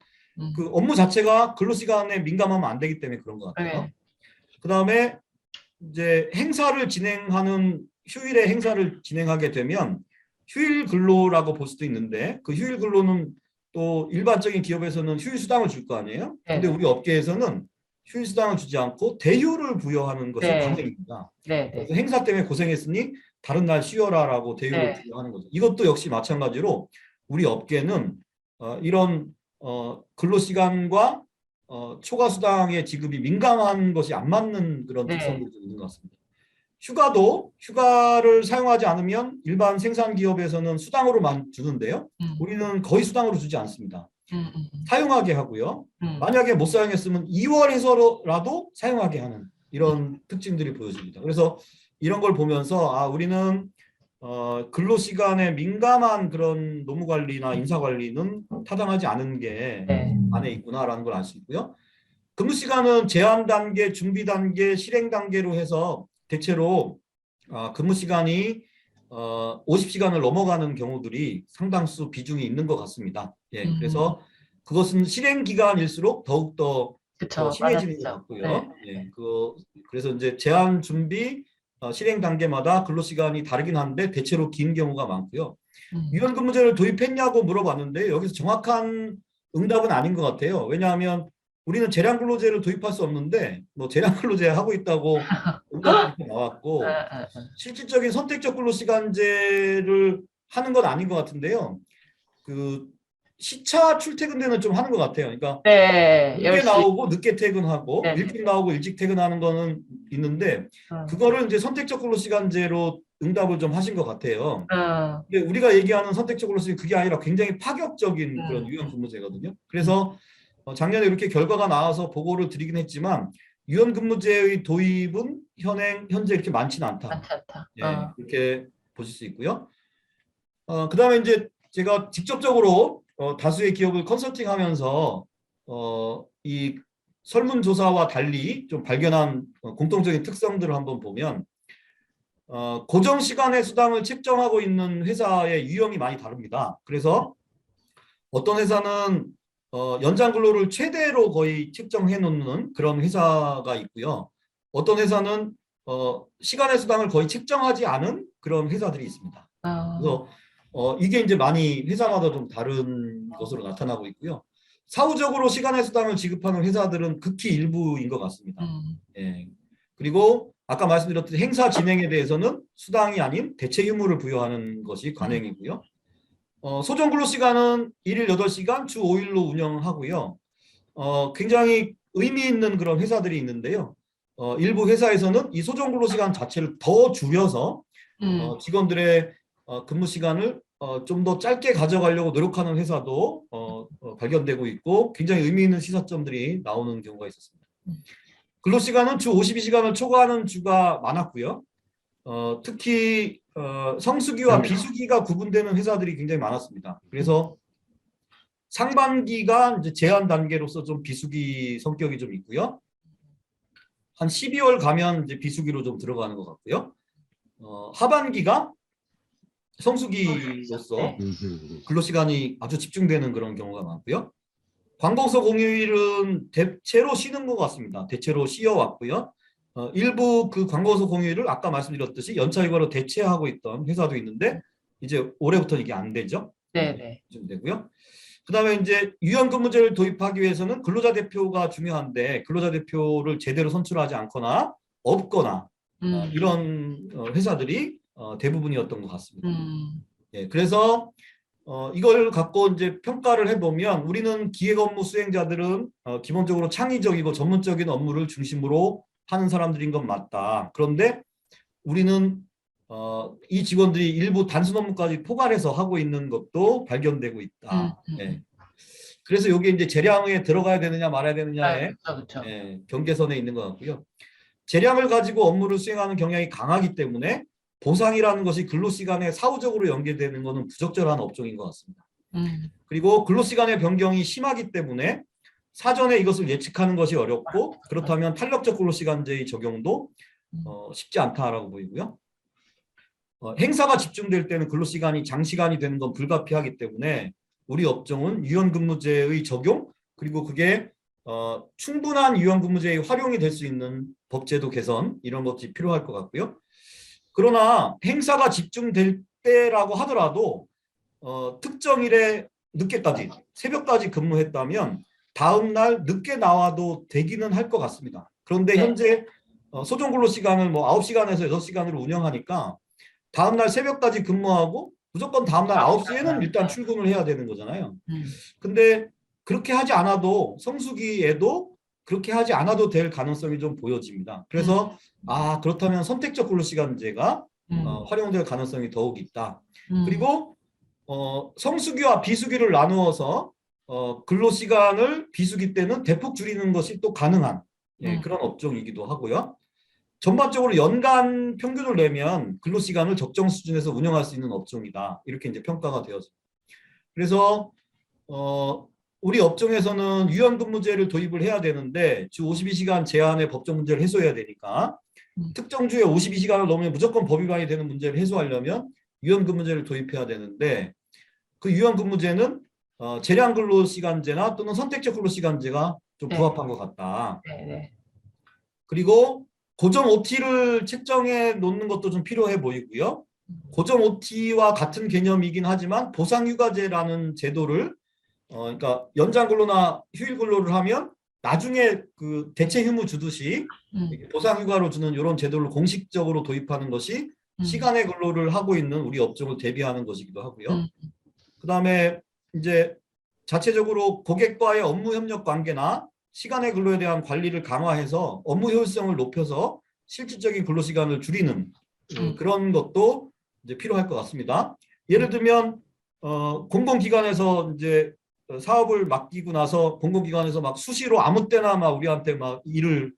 그 업무 자체가 근로시간에 민감하면 안 되기 때문에 그런 것 같아요. 네. 그다음에 이제 휴일에 행사를 진행하게 되면 휴일 근로라고 볼 수도 있는데 그 휴일 근로는 또 일반적인 기업에서는 휴일 수당을 줄 거 아니에요? 근데 우리 업계에서는 휴일 수당을 주지 않고 대휴를 부여하는 것이 관행입니다. 그래서 행사 때문에 고생했으니 다른 날 쉬어라라고 대휴를 부여하는 거죠. 이것도 역시 마찬가지로 우리 업계는 이런 근로시간과 초과 수당의 지급이 민감한 것이 안 맞는 그런 특성들이 좀 있는 것 같습니다. 휴가를 사용하지 않으면 일반 생산 기업에서는 수당으로만 주는데요. 우리는 거의 수당으로 주지 않습니다. 사용하게 하고요. 만약에 못 사용했으면 2월에서라도 사용하게 하는 이런 특징들이 보여집니다. 그래서 이런 걸 보면서 우리는 근로시간에 민감한 그런 노무관리나 인사관리는 타당하지 않은 게 안에 있구나라는 걸 알 수 있고요. 근무시간은 제한 단계, 준비 단계, 실행 단계로 해서 대체로 근무시간이 50시간을 넘어가는 경우들이 상당수 비중이 있는 것 같습니다. 예, 그래서 그것은 실행 기간일수록 더욱더 심해지는 것 같고요. 예, 그래서 이제 제한 준비, 실행 단계마다 근로시간이 다르긴 한데 대체로 긴 경우가 많고요. 유연근무제를 도입했냐고 물어봤는데 여기서 정확한 응답은 아닌 것 같아요. 왜냐하면 우리는 재량근로제를 도입할 수 없는데 뭐 재량근로제 하고 있다고 응답이 나왔고 실질적인 선택적 근로시간제를 하는 건 아닌 것 같은데요. 그 시차 출퇴근제는 좀 하는 것 같아요. 그러니까 늦게 나오고 늦게 퇴근하고 일찍 나오고 일찍 퇴근하는 거는 있는데 그거를 이제 선택적 근로시간제로 응답을 좀 하신 것 같아요. 근데 우리가 얘기하는 선택적 근로시간 그게 아니라 굉장히 파격적인 그런 유연근무제거든요. 그래서 작년에 이렇게 결과가 나와서 보고를 드리긴 했지만 유연근무제의 도입은 현재 이렇게 많지는 않다. 예, 이렇게 보실 수 있고요. 그다음에 이제 제가 직접적으로 다수의 기업을 컨설팅하면서 이 설문조사와 달리 좀 발견한 공통적인 특성들을 한번 보면 고정 시간의 수당을 책정하고 있는 회사의 유형이 많이 다릅니다. 그래서 어떤 회사는 연장 근로를 최대로 거의 책정해 놓는 그런 회사가 있고요. 어떤 회사는 시간의 수당을 거의 책정하지 않은 그런 회사들이 있습니다. 아, 그래서 이게 이제 많이 회사마다 좀 다른 것으로 나타나고 있고요. 사후적으로 시간의 수당을 지급하는 회사들은 극히 일부인 것 같습니다. 음, 예. 그리고 아까 말씀드렸듯이 행사 진행에 대해서는 수당이 아닌 대체 유무를 부여하는 것이 관행이고요. 소정 근로 시간은 일일 8시간 주 5일로 운영하고요. 굉장히 의미 있는 그런 회사들이 있는데요. 일부 회사에서는 이 소정 근로 시간 자체를 더 줄여서 직원들의 근무 시간을 좀 더 짧게 가져가려고 노력하는 회사도 발견되고 있고 굉장히 의미 있는 시사점들이 나오는 경우가 있었습니다. 근로시간은 주 52시간을 초과하는 주가 많았고요. 특히 성수기와 비수기가 구분되는 회사들이 굉장히 많았습니다. 그래서 상반기가 이제 제한 단계로서 좀 비수기 성격이 좀 있고요. 한 12월 가면 이제 비수기로 좀 들어가는 것 같고요. 하반기가 성수기로서 네. 근로시간이 아주 집중되는 그런 경우가 많고요. 관공서 공휴일은 대체로 쉬는 것 같습니다. 대체로 쉬어왔고요. 일부 그 관공서 공휴일을 아까 말씀드렸듯이 연차휴가로 대체하고 있던 회사도 있는데 이제 올해부터 이게 안 되죠. 네네. 좀 되고요. 그다음에 이제 유연근무제를 도입하기 위해서는 근로자 대표가 중요한데 근로자 대표를 제대로 선출하지 않거나 없거나 이런 회사들이 대부분이었던 것 같습니다. 예, 그래서 이걸 갖고 이제 평가를 해보면 우리는 기획 업무 수행자들은 기본적으로 창의적이고 전문적인 업무를 중심으로 하는 사람들인 건 맞다. 그런데 우리는 이 직원들이 일부 단순 업무까지 포괄해서 하고 있는 것도 발견되고 있다. 예. 그래서 이게 이제 재량에 들어가야 되느냐 말아야 되느냐의 그렇죠. 예, 경계선에 있는 것 같고요. 재량을 가지고 업무를 수행하는 경향이 강하기 때문에 보상이라는 것이 근로시간에 사후적으로 연계되는 것은 부적절한 업종인 것 같습니다. 그리고 근로시간의 변경이 심하기 때문에 사전에 이것을 예측하는 것이 어렵고 그렇다면 탄력적 근로시간제의 적용도 쉽지 않다라고 보이고요. 행사가 집중될 때는 근로시간이 장시간이 되는 건 불가피하기 때문에 우리 업종은 유연근무제의 적용 그리고 그게 충분한 유연근무제의 활용이 될 수 있는 법제도 개선 이런 것이 필요할 것 같고요. 그러나 행사가 집중될 때라고 하더라도 특정일에 늦게까지 새벽까지 근무했다면 다음 날 늦게 나와도 되기는 할 것 같습니다. 그런데 네. 현재 소정 근로 시간을 뭐 9시간에서 6시간으로 운영하니까 다음 날 새벽까지 근무하고 무조건 다음 날 9시에는 일단 출근을 해야 되는 거잖아요. 근데 그렇게 하지 않아도 성수기에도 그렇게 하지 않아도 될 가능성이 좀 보여집니다. 그래서 그렇다면 선택적 근로시간제가 활용될 가능성이 더욱 있다. 그리고 성수기와 비수기를 나누어서 근로시간을 비수기 때는 대폭 줄이는 것이 또 가능한 그런 업종이기도 하고요. 전반적으로 연간 평균을 내면 근로시간을 적정 수준에서 운영할 수 있는 업종이다. 이렇게 이제 평가가 되어집니다. 그래서 우리 업종에서는 유연근무제를 도입을 해야 되는데 주 52시간 제한의 법적 문제를 해소해야 되니까 특정 주에 52시간을 넘으면 무조건 법 위반이 되는 문제를 해소하려면 유연근무제를 도입해야 되는데 그 유연근무제는 재량근로시간제나 또는 선택적 근로시간제가 좀 부합한 것 같다. 그리고 고정 OT를 책정해 놓는 것도 좀 필요해 보이고요. 고정 OT와 같은 개념이긴 하지만 보상휴가제라는 제도를 그러니까 연장 근로나 휴일 근로를 하면 나중에 그 대체 휴무 주듯이 보상휴가로 주는 이런 제도를 공식적으로 도입하는 것이 시간의 근로를 하고 있는 우리 업종을 대비하는 것이기도 하고요. 그다음에 이제 자체적으로 고객과의 업무 협력 관계나 시간의 근로에 대한 관리를 강화해서 업무 효율성을 높여서 실질적인 근로 시간을 줄이는 그런 것도 이제 필요할 것 같습니다. 예를 들면 공공기관에서 이제 사업을 맡기고 나서 공공기관에서 막 수시로 아무 때나 막 우리한테 막 일을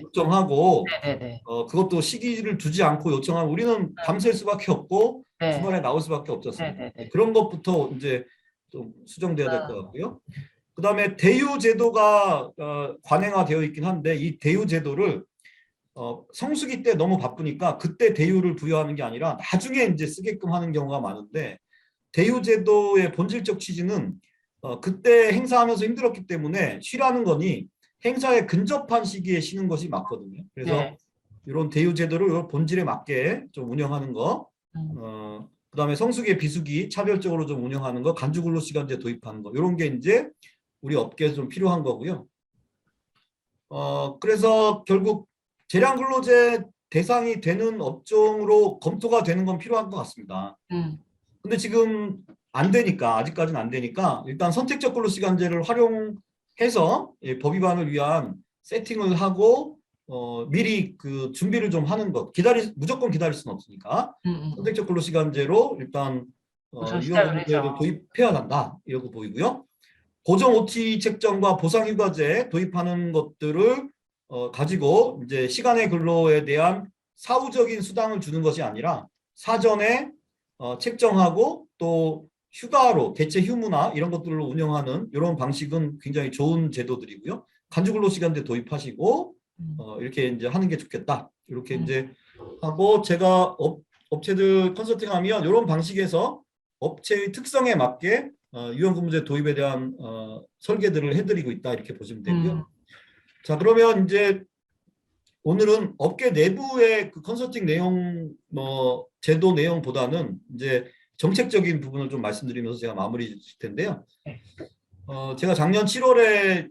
요청하고 그것도 시기를 두지 않고 요청하면 우리는 밤샐 수밖에 없고 주말에 나올 수밖에 없었습니다. 그런 것부터 이제 좀 수정돼야 될 것 같고요. 그다음에 대유 제도가 관행화되어 있긴 한데 이 대유 제도를 성수기 때 너무 바쁘니까 그때 대유를 부여하는 게 아니라 나중에 이제 쓰게끔 하는 경우가 많은데 대유 제도의 본질적 취지는 그때 행사하면서 힘들었기 때문에 쉬라는 거니 행사에 근접한 시기에 쉬는 것이 맞거든요. 그래서 네. 이런 대우 제도를 이런 본질에 맞게 좀 운영하는 거, 그다음에 성수기, 비수기 차별적으로 좀 운영하는 거, 간주근로시간제 도입하는 거, 이런 게 이제 우리 업계에서 좀 필요한 거고요. 그래서 결국 재량근로제 대상이 되는 업종으로 검토가 되는 건 필요한 것 같습니다. 근데 지금 안 되니까, 아직까지는 안 되니까 일단 선택적 근로시간제를 활용해서 법 위반을 위한 세팅을 하고 미리 그 준비를 좀 하는 것. 무조건 기다릴 수는 없으니까 선택적 근로시간제로 일단 우선 시작을 유연근무제를 해서. 도입해야 한다, 이러고 보이고요. 고정 OT 책정과 보상휴가제 도입하는 것들을 가지고 이제 시간의 근로에 대한 사후적인 수당을 주는 것이 아니라 사전에 책정하고 또 휴가로 대체 휴무나 이런 것들로 운영하는 이런 방식은 굉장히 좋은 제도들이고요. 간주근로시간제 도입하시고 이렇게 이제 하는 게 좋겠다, 이렇게 이제 하고, 제가 업체들 컨설팅하면 이런 방식에서 업체의 특성에 맞게 유연근무제 도입에 대한 설계들을 해드리고 있다, 이렇게 보시면 되고요. 자, 그러면 이제 오늘은 업계 내부의 그 컨설팅 내용, 제도 내용보다는 이제 정책적인 부분을 좀 말씀드리면서 제가 마무리 질 텐데요. 제가 작년 7월에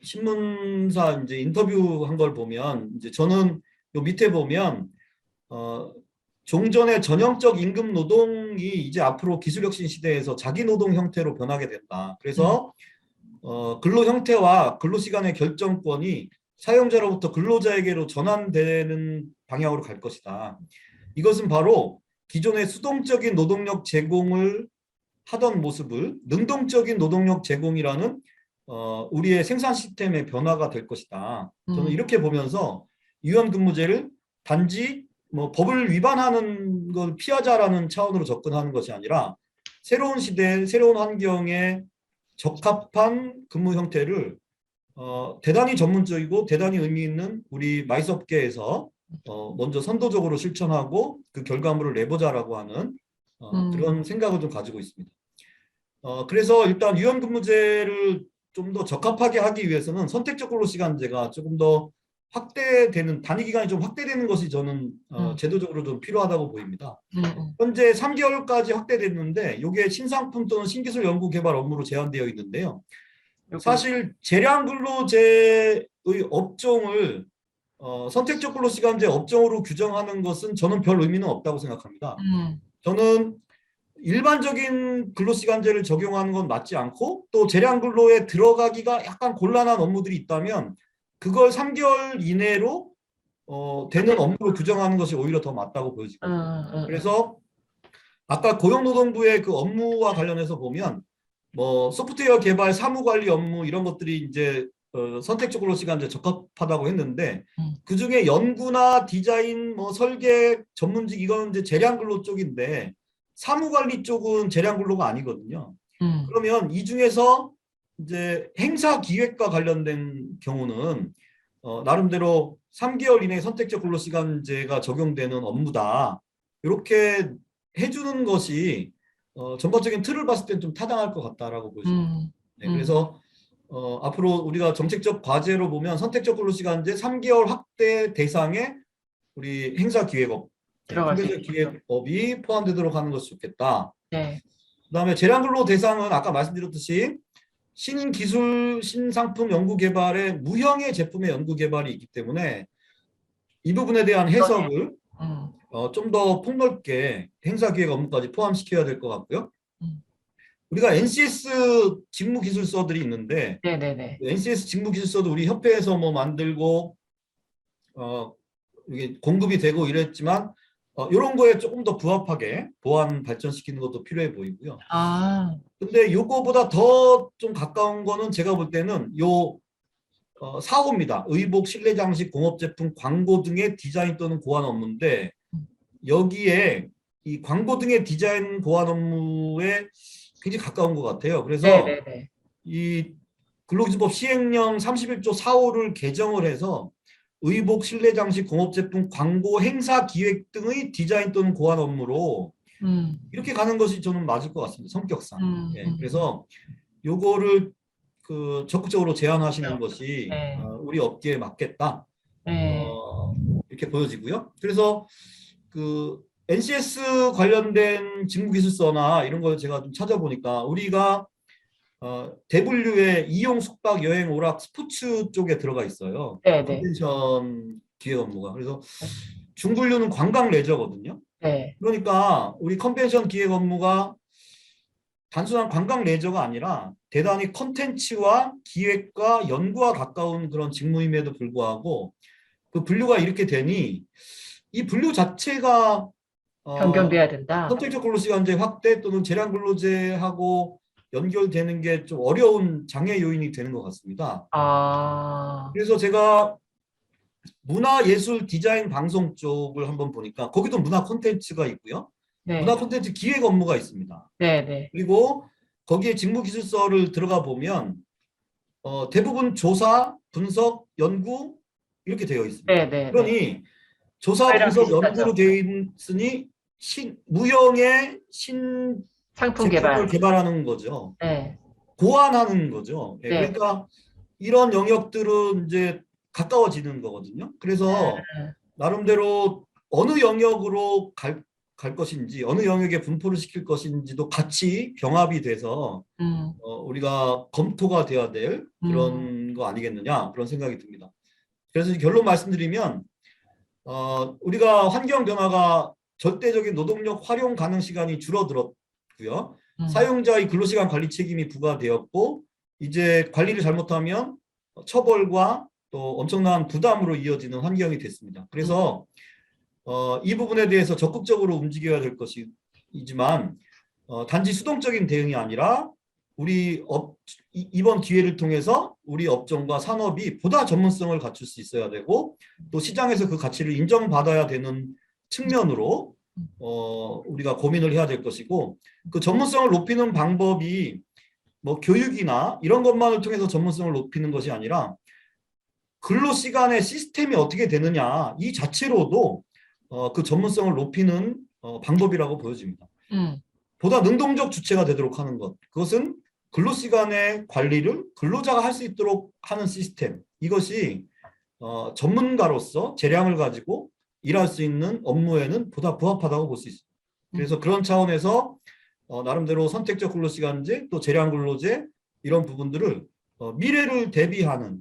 신문사 이제 인터뷰 한 걸 보면, 이제 저는 요 밑에 보면 종전의 전형적 임금 노동이 이제 앞으로 기술혁신 시대에서 자기 노동 형태로 변하게 된다. 그래서 근로 형태와 근로 시간의 결정권이 사용자로부터 근로자에게로 전환되는 방향으로 갈 것이다. 이것은 바로 기존의 수동적인 노동력 제공을 하던 모습을 능동적인 노동력 제공이라는 우리의 생산 시스템의 변화가 될 것이다. 저는 이렇게 보면서 유연근무제를 단지 법을 위반하는 걸 피하자라는 차원으로 접근하는 것이 아니라 새로운 시대, 새로운 환경에 적합한 근무 형태를 대단히 전문적이고 대단히 의미 있는 우리 마이스업계에서 먼저 선도적으로 실천하고 그 결과물을 내보자라고 하는 그런 생각을 좀 가지고 있습니다. 그래서 일단 유연근무제를 좀 더 적합하게 하기 위해서는 선택적 근로시간제가 조금 더 확대되는, 단위 기간이 좀 확대되는 것이 저는 제도적으로 좀 필요하다고 보입니다. 현재 3개월까지 확대됐는데 이게 신상품 또는 신기술 연구 개발 업무로 제한되어 있는데요. 사실 재량근로제의 업종을 선택적 근로시간제 업종으로 규정하는 것은 저는 별 의미는 없다고 생각합니다. 저는 일반적인 근로시간제를 적용하는 건 맞지 않고, 또 재량근로에 들어가기가 약간 곤란한 업무들이 있다면 그걸 3개월 이내로 되는 업무로 규정하는 것이 오히려 더 맞다고 보여지거든요. 그래서 아까 고용노동부의 그 업무와 관련해서 보면 소프트웨어 개발, 사무관리 업무 이런 것들이 이제 선택적 근로시간제 적합하다고 했는데 그중에 연구나 디자인, 설계 전문직 이거는 이제 재량근로 쪽인데 사무관리 쪽은 재량근로가 아니거든요. 그러면 이 중에서 이제 행사 기획과 관련된 경우는 나름대로 3개월 이내 선택적 근로시간제가 적용되는 업무다, 이렇게 해주는 것이 전반적인 틀을 봤을 땐 좀 타당할 것 같다라고 보여집니다. 네, 그래서 앞으로 우리가 정책적 과제로 보면 선택적 근로시간제 3개월 확대 대상에 우리 행사기획업, 들어가죠. 기획업이 포함되도록 하는 것이 좋겠다. 네. 그다음에 재량근로 대상은 아까 말씀드렸듯이 신기술, 신상품 연구 개발에 무형의 제품의 연구 개발이 있기 때문에 이 부분에 대한 해석을 좀 더 폭넓게 행사기획 업무까지 포함시켜야 될 것 같고요. 우리가 NCS 직무기술서들이 있는데 네네네. NCS 직무기술서도 우리 협회에서 만들고 이게 공급이 되고 이랬지만 이런 거에 조금 더 부합하게 보완 발전시키는 것도 필요해 보이고요. 근데 요거보다 더 좀 가까운 거는 제가 볼 때는 요 4호입니다. 의복, 실내장식, 공업제품, 광고 등의 디자인 또는 고안 업무인데 여기에 이 광고 등의 디자인 고안 업무에 굉장히 가까운 것 같아요. 그래서 네네네. 이 근로기준법 시행령 31조 4호를 개정을 해서 의복, 실내장식, 공업제품, 광고, 행사 기획 등의 디자인 또는 고안 업무로 이렇게 가는 것이 저는 맞을 것 같습니다. 성격상. 예, 그래서 요거를 그 적극적으로 제안하시는 것이 네. 우리 업계에 맞겠다. 네. 이렇게 보여지고요. 그래서 그 NCS 관련된 직무기술서나 이런 걸 제가 좀 찾아보니까 우리가 대분류의 이용 숙박 여행 오락 스포츠 쪽에 들어가 있어요. 네. 네. 컨벤션 기획 업무가. 그래서 중분류는 관광 레저거든요. 네. 그러니까 우리 컨벤션 기획 업무가 단순한 관광 레저가 아니라 대단히 컨텐츠와 기획과 연구와 가까운 그런 직무임에도 불구하고 그 분류가 이렇게 되니 이 분류 자체가 변경돼야 된다. 선택적 근로시간제 확대 또는 재량 근로제하고 연결되는 게 좀 어려운 장애 요인이 되는 것 같습니다. 아, 그래서 제가 문화 예술 디자인 방송 쪽을 한번 보니까 거기도 문화 콘텐츠가 있고요. 문화 네. 콘텐츠 기획 업무가 있습니다. 네. 네. 그리고 거기에 직무기술서를 들어가 보면 대부분 조사, 분석, 연구 이렇게 되어 있습니다. 네. 네. 네. 그러니 조사, 저희랑 분석, 연구로 비슷하죠. 되어 있으니 무형의 상품 제품을 개발. 개발하는 거죠. 네. 고안하는 거죠. 예, 네. 그러니까 이런 영역들은 이제 가까워지는 거거든요. 그래서 나름대로 어느 영역으로 갈 것인지, 어느 영역에 분포를 시킬 것인지도 같이 병합이 돼서 음. 우리가 검토가 돼야 될 음. 그런 거 아니겠느냐 그런 생각이 듭니다. 그래서 결론 말씀드리면 우리가 환경 변화가 절대적인 노동력 활용 가능 시간이 줄어들었고요. 사용자의 근로시간 관리 책임이 부과되었고 이제 관리를 잘못하면 처벌과 또 엄청난 부담으로 이어지는 환경이 됐습니다. 그래서 이 부분에 대해서 적극적으로 움직여야 될 것이지만 단지 수동적인 대응이 아니라 우리 이번 기회를 통해서 우리 업종과 산업이 보다 전문성을 갖출 수 있어야 되고 또 시장에서 그 가치를 인정받아야 되는 측면으로 우리가 고민을 해야 될 것이고 그 전문성을 높이는 방법이 뭐 교육이나 이런 것만을 통해서 전문성을 높이는 것이 아니라 근로시간의 시스템이 어떻게 되느냐 이 자체로도 그 전문성을 높이는 방법이라고 보여집니다. 보다 능동적 주체가 되도록 하는 것. 그것은 근로시간의 관리를 근로자가 할 수 있도록 하는 시스템. 이것이 전문가로서 재량을 가지고 일할 수 있는 업무에는 보다 부합하다고 볼 수 있습니다. 그래서 그런 차원에서 나름대로 선택적 근로시간제 또 재량 근로제 이런 부분들을 미래를 대비하는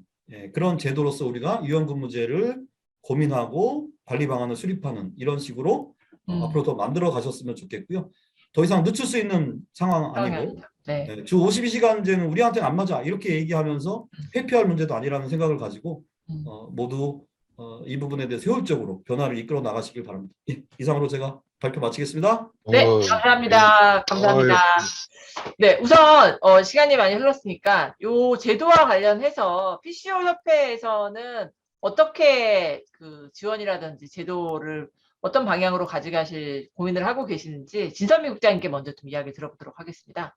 그런 제도로서 우리가 유연근무제를 고민하고 관리 방안을 수립하는 이런 식으로 앞으로 더 만들어 가셨으면 좋겠고요. 더 이상 늦출 수 있는 상황 아니고 네. 주 52시간제는 우리한테는 안 맞아 이렇게 얘기하면서 회피할 문제도 아니라는 생각을 가지고 모두 이 부분에 대해서 효율적으로 변화를 이끌어 나가시길 바랍니다. 이상으로 제가 발표 마치겠습니다. 네, 감사합니다. 감사합니다. 네, 우선 시간이 많이 흘렀으니까 요 제도와 관련해서 PCO 협회에서는 어떻게 그 지원이라든지 제도를 어떤 방향으로 가져가실 고민을 하고 계시는지 진선미 국장님께 먼저 좀 이야기 들어보도록 하겠습니다.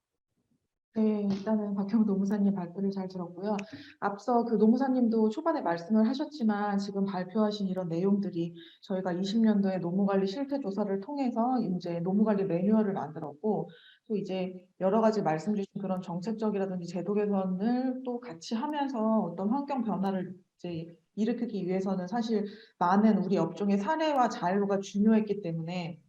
네, 일단은 박형 노무사님 발표를 잘 들었고요. 앞서 그 노무사님도 초반에 말씀을 하셨지만 지금 발표하신 이런 내용들이 저희가 20년도에 노무관리 실태조사를 통해서 이제 노무관리 매뉴얼을 만들었고 또 이제 여러 가지 말씀 주신 그런 정책적이라든지 제도 개선을 또 같이 하면서 어떤 환경 변화를 이제 일으키기 위해서는 사실 많은 우리 업종의 사례와 자료가 중요했기 때문에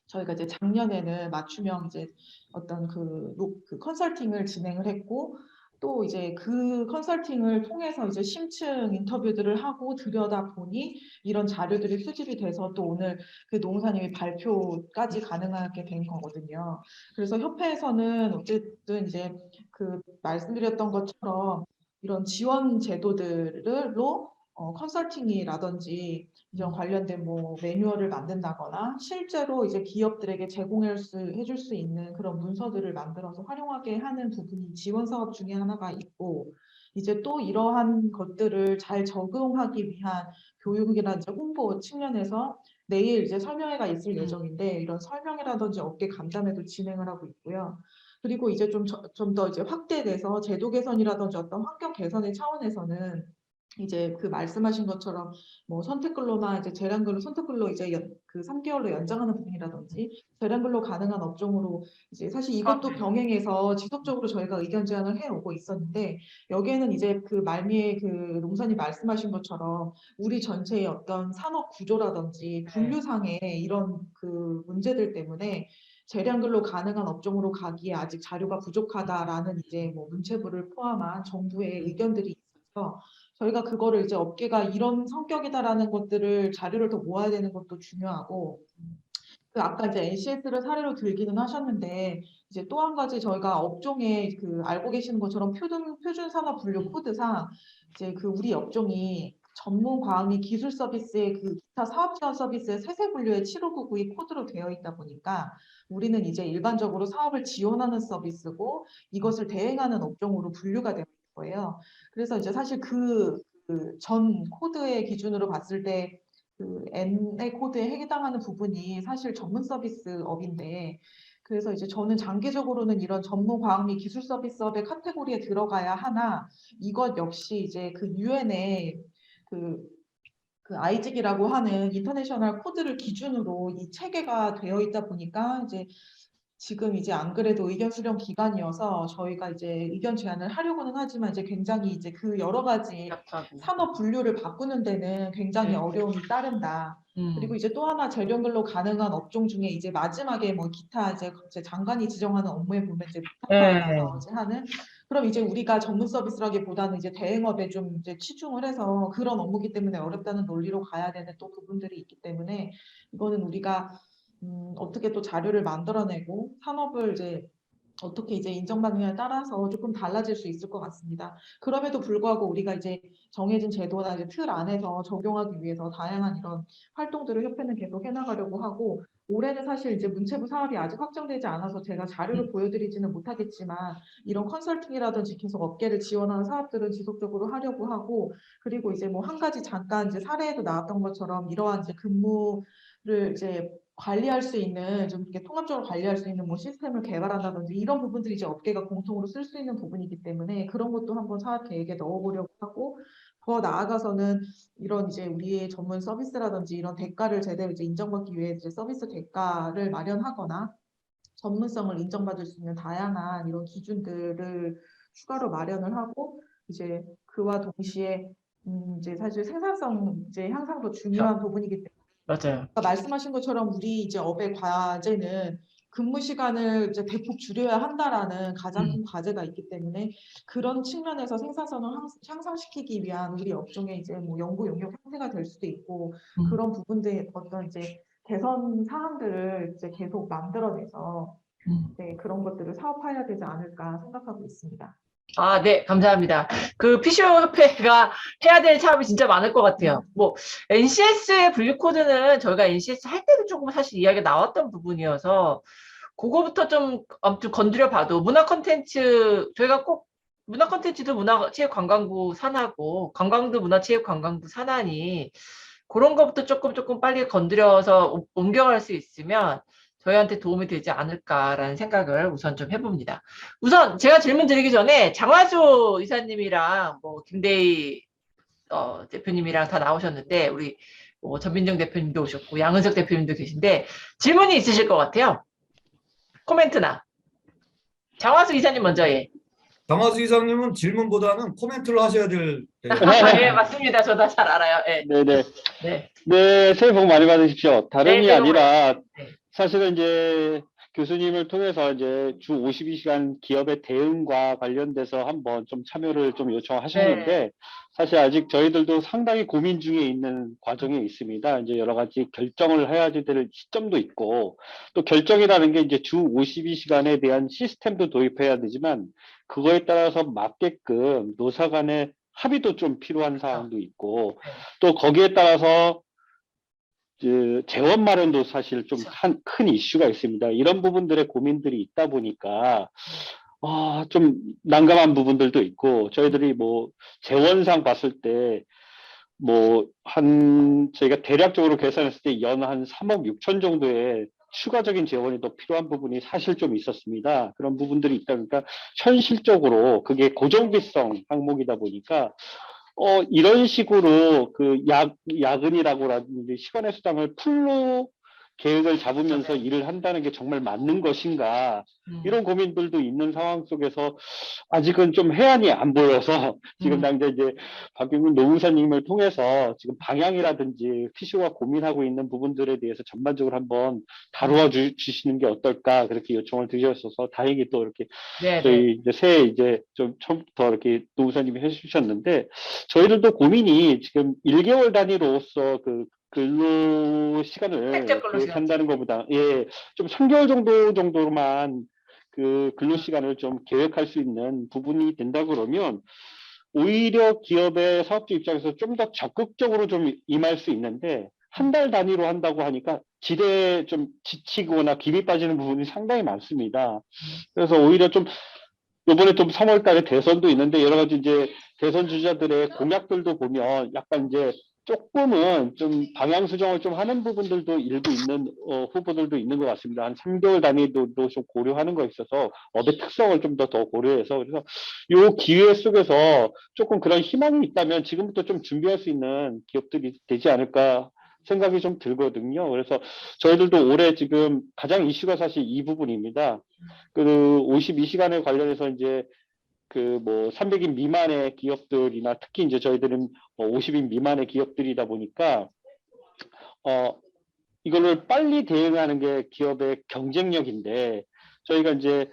저희가 이제 작년에는 맞춤형 이제 어떤 그 컨설팅을 진행을 했고 또 이제 그 컨설팅을 통해서 이제 심층 인터뷰들을 하고 들여다 보니 이런 자료들이 수집이 돼서 또 오늘 그 노무사님이 발표까지 가능하게 된 거거든요. 그래서 협회에서는 어쨌든 이제 그 말씀드렸던 것처럼 이런 지원 제도들로 컨설팅이라든지 이런 관련된 뭐 매뉴얼을 만든다거나 실제로 이제 기업들에게 해줄 수 있는 그런 문서들을 만들어서 활용하게 하는 부분이 지원 사업 중에 하나가 있고 이제 또 이러한 것들을 잘 적용하기 위한 교육이나 이제 홍보 측면에서 내일 이제 설명회가 있을 예정인데 이런 설명회라든지 업계 간담회도 진행을 하고 있고요. 그리고 이제 좀 더 이제 확대돼서 제도 개선이라든지 어떤 환경 개선의 차원에서는 이제 그 말씀하신 것처럼 뭐 선택근로나 이제 재량근로, 선택근로 이제 그 3개월로 연장하는 부분이라든지 재량근로 가능한 업종으로 이제 사실 이것도 병행해서 지속적으로 저희가 의견 제안을 해오고 있었는데 여기에는 이제 그 말미에 그 농사님 말씀하신 것처럼 우리 전체의 어떤 산업 구조라든지 분류상의 이런 그 문제들 때문에 재량근로 가능한 업종으로 가기에 아직 자료가 부족하다라는 이제 뭐 문체부를 포함한 정부의 의견들이 있어서 저희가 그거를 이제 업계가 이런 성격이다라는 것들을 자료를 더 모아야 되는 것도 중요하고 그 아까 이제 NCS를 사례로 들기는 하셨는데 이제 또 한 가지 저희가 업종에 그 알고 계시는 것처럼 표준 산업 분류 코드상 이제 그 우리 업종이 전문 과학 및 기술 서비스의 그 기타 사업 지원 서비스의 세세 분류의 7599이 코드로 되어 있다 보니까 우리는 이제 일반적으로 사업을 지원하는 서비스고 이것을 대행하는 업종으로 분류가 되는 거예요. 그래서 이제 사실 그 전 코드의 기준으로 봤을 때 그 N의 코드에 해당하는 부분이 사실 전문 서비스업인데 그래서 이제 저는 장기적으로는 이런 전문 과학 및 기술 서비스업의 카테고리에 들어가야 하나 이것 역시 이제 그 유엔의 그 아이직이라고 하는 인터내셔널 코드를 기준으로 이 체계가 되어 있다 보니까 이제 지금 이제 안 그래도 의견 수렴 기간이어서 저희가 이제 의견 제안을 하려고는 하지만 이제 굉장히 이제 그 여러 가지 산업 분류를 바꾸는 데는 굉장히 어려움이 따른다. 그리고 이제 또 하나 재량근로 가능한 업종 중에 이제 마지막에 뭐 기타 이제 장관이 지정하는 업무에 보면 이제 부탁받아서 이제 하는 그럼 이제 우리가 전문 서비스라기보다는 이제 대행업에 좀 이제 치중을 해서 그런 업무기 때문에 어렵다는 논리로 가야 되는 또 그분들이 있기 때문에 이거는 우리가 어떻게 또 자료를 만들어내고 산업을 이제 어떻게 이제 인정받느냐에 따라서 조금 달라질 수 있을 것 같습니다. 그럼에도 불구하고 우리가 이제 정해진 제도나 이제 틀 안에서 적용하기 위해서 다양한 이런 활동들을 협회는 계속 해나가려고 하고 올해는 사실 이제 문체부 사업이 아직 확정되지 않아서 제가 자료를 보여드리지는 못하겠지만 이런 컨설팅이라든지 계속 업계를 지원하는 사업들은 지속적으로 하려고 하고 그리고 이제 뭐 한 가지 잠깐 이제 사례에도 나왔던 것처럼 이러한 이제 근무를 이제 관리할 수 있는 좀 이렇게 통합적으로 관리할 수 있는 뭐 시스템을 개발한다든지 이런 부분들이 이제 업계가 공통으로 쓸 수 있는 부분이기 때문에 그런 것도 한번 사업 계획에 넣어보려고 하고 더 나아가서는 이런 이제 우리의 전문 서비스라든지 이런 대가를 제대로 이제 인정받기 위해 이제 서비스 대가를 마련하거나 전문성을 인정받을 수 있는 다양한 이런 기준들을 추가로 마련을 하고 이제 그와 동시에 이제 사실 생산성 이제 향상도 중요한 부분이기 때문에 맞아요. 말씀하신 것처럼 우리 이제 업의 과제는 근무 시간을 이제 대폭 줄여야 한다라는 가장 큰 과제가 있기 때문에 그런 측면에서 생산성을 향상시키기 위한 우리 업종의 이제 뭐 연구 용역 형태가 될 수도 있고 그런 부분들 어떤 이제 개선 사항들을 이제 계속 만들어내서 네, 그런 것들을 사업화해야 되지 않을까 생각하고 있습니다. 아, 네, 감사합니다. 그 피쇼협회가 해야 될 사업이 진짜 많을 것 같아요. 뭐 NCS의 분류 코드는 저희가 NCS 할 때도 조금 사실 이야기가 나왔던 부분이어서 그거부터 좀 아무튼 건드려 봐도 문화 콘텐츠 저희가 꼭 문화 콘텐츠도 문화체육관광부 산하고 관광도 문화체육관광부 산하니 그런 것부터 조금 빨리 건드려서 옮겨갈 수 있으면 저희한테 도움이 되지 않을까라는 생각을 우선 좀 해봅니다. 우선 제가 질문 드리기 전에 장화수 이사님이랑 뭐 김대희 대표님이랑 다 나오셨는데 우리 뭐 전민정 대표님도 오셨고 양은석 대표님도 계신데 질문이 있으실 것 같아요. 코멘트나. 장화수 이사님 먼저 예. 장화수 이사님은 질문보다는 코멘트를 하셔야 될 예, 맞습니다. 저 다 잘 알아요. 예. 네네. 네. 네, 새해 복 많이 받으십시오. 다름이 네, 아니라 네. 사실은 이제 교수님을 통해서 이제 주 52시간 기업의 대응과 관련돼서 한번 좀 참여를 좀 요청하셨는데 네. 사실 아직 저희들도 상당히 고민 중에 있는 과정에 있습니다. 이제 여러 가지 결정을 해야 될 시점도 있고 또 결정이라는 게 이제 주 52시간에 대한 시스템도 도입해야 되지만 그거에 따라서 맞게끔 노사 간의 합의도 좀 필요한 사항도 있고 또 거기에 따라서 재원 마련도 사실 좀 큰 이슈가 있습니다. 이런 부분들의 고민들이 있다 보니까 좀 난감한 부분들도 있고 저희들이 뭐 재원상 봤을 때 뭐 저희가 대략적으로 계산했을 때 연 한 3억 6천 정도의 추가적인 재원이 더 필요한 부분이 사실 좀 있었습니다. 그런 부분들이 있다 보니까 현실적으로 그게 고정비성 항목이다 보니까 이런 식으로 그 야근이라고라든지 시간의 수당을 풀로 계획을 잡으면서 일을 한다는 게 정말 맞는 것인가? 이런 고민들도 있는 상황 속에서 아직은 좀 해안이 안 보여서 지금 당장 이제 박경민 노무사님을 통해서 지금 방향이라든지 PCO가 고민하고 있는 부분들에 대해서 전반적으로 한번 다루어 주시는 게 어떨까 그렇게 요청을 드렸어서 다행히 또 이렇게 네, 저희 이제 새해 이제 좀 처음부터 이렇게 노무사님이 해주셨는데 저희들도 고민이 지금 1개월 단위로서 그 근로 시간을 획득 근로 시간. 계획한다는 것보다 좀 3개월 정도로만 그 근로 시간을 좀 계획할 수 있는 부분이 된다 그러면 오히려 기업의 사업주 입장에서 좀 더 적극적으로 좀 임할 수 있는데 한 달 단위로 한다고 하니까 지레 좀 지치거나 김이 빠지는 부분이 상당히 많습니다. 그래서 오히려 좀 이번에 좀 3월 달에 대선도 있는데 여러 가지 이제 대선 주자들의 공약들도 보면 약간 이제 조금은 좀 방향 수정을 좀 하는 부분들도 일부 있는 후보들도 있는 것 같습니다. 한 3개월 단위도 좀 고려하는 거 있어서 업의 특성을 좀 더 고려해서 그래서 이 기회 속에서 조금 그런 희망이 있다면 지금부터 좀 준비할 수 있는 기업들이 되지 않을까 생각이 좀 들거든요. 그래서 저희들도 올해 지금 가장 이슈가 사실 이 부분입니다. 그 52시간에 관련해서 이제 그 뭐 300인 미만의 기업들이나 특히 이제 저희들은 50인 미만의 기업들이다 보니까 이거를 빨리 대응하는 게 기업의 경쟁력인데 저희가 이제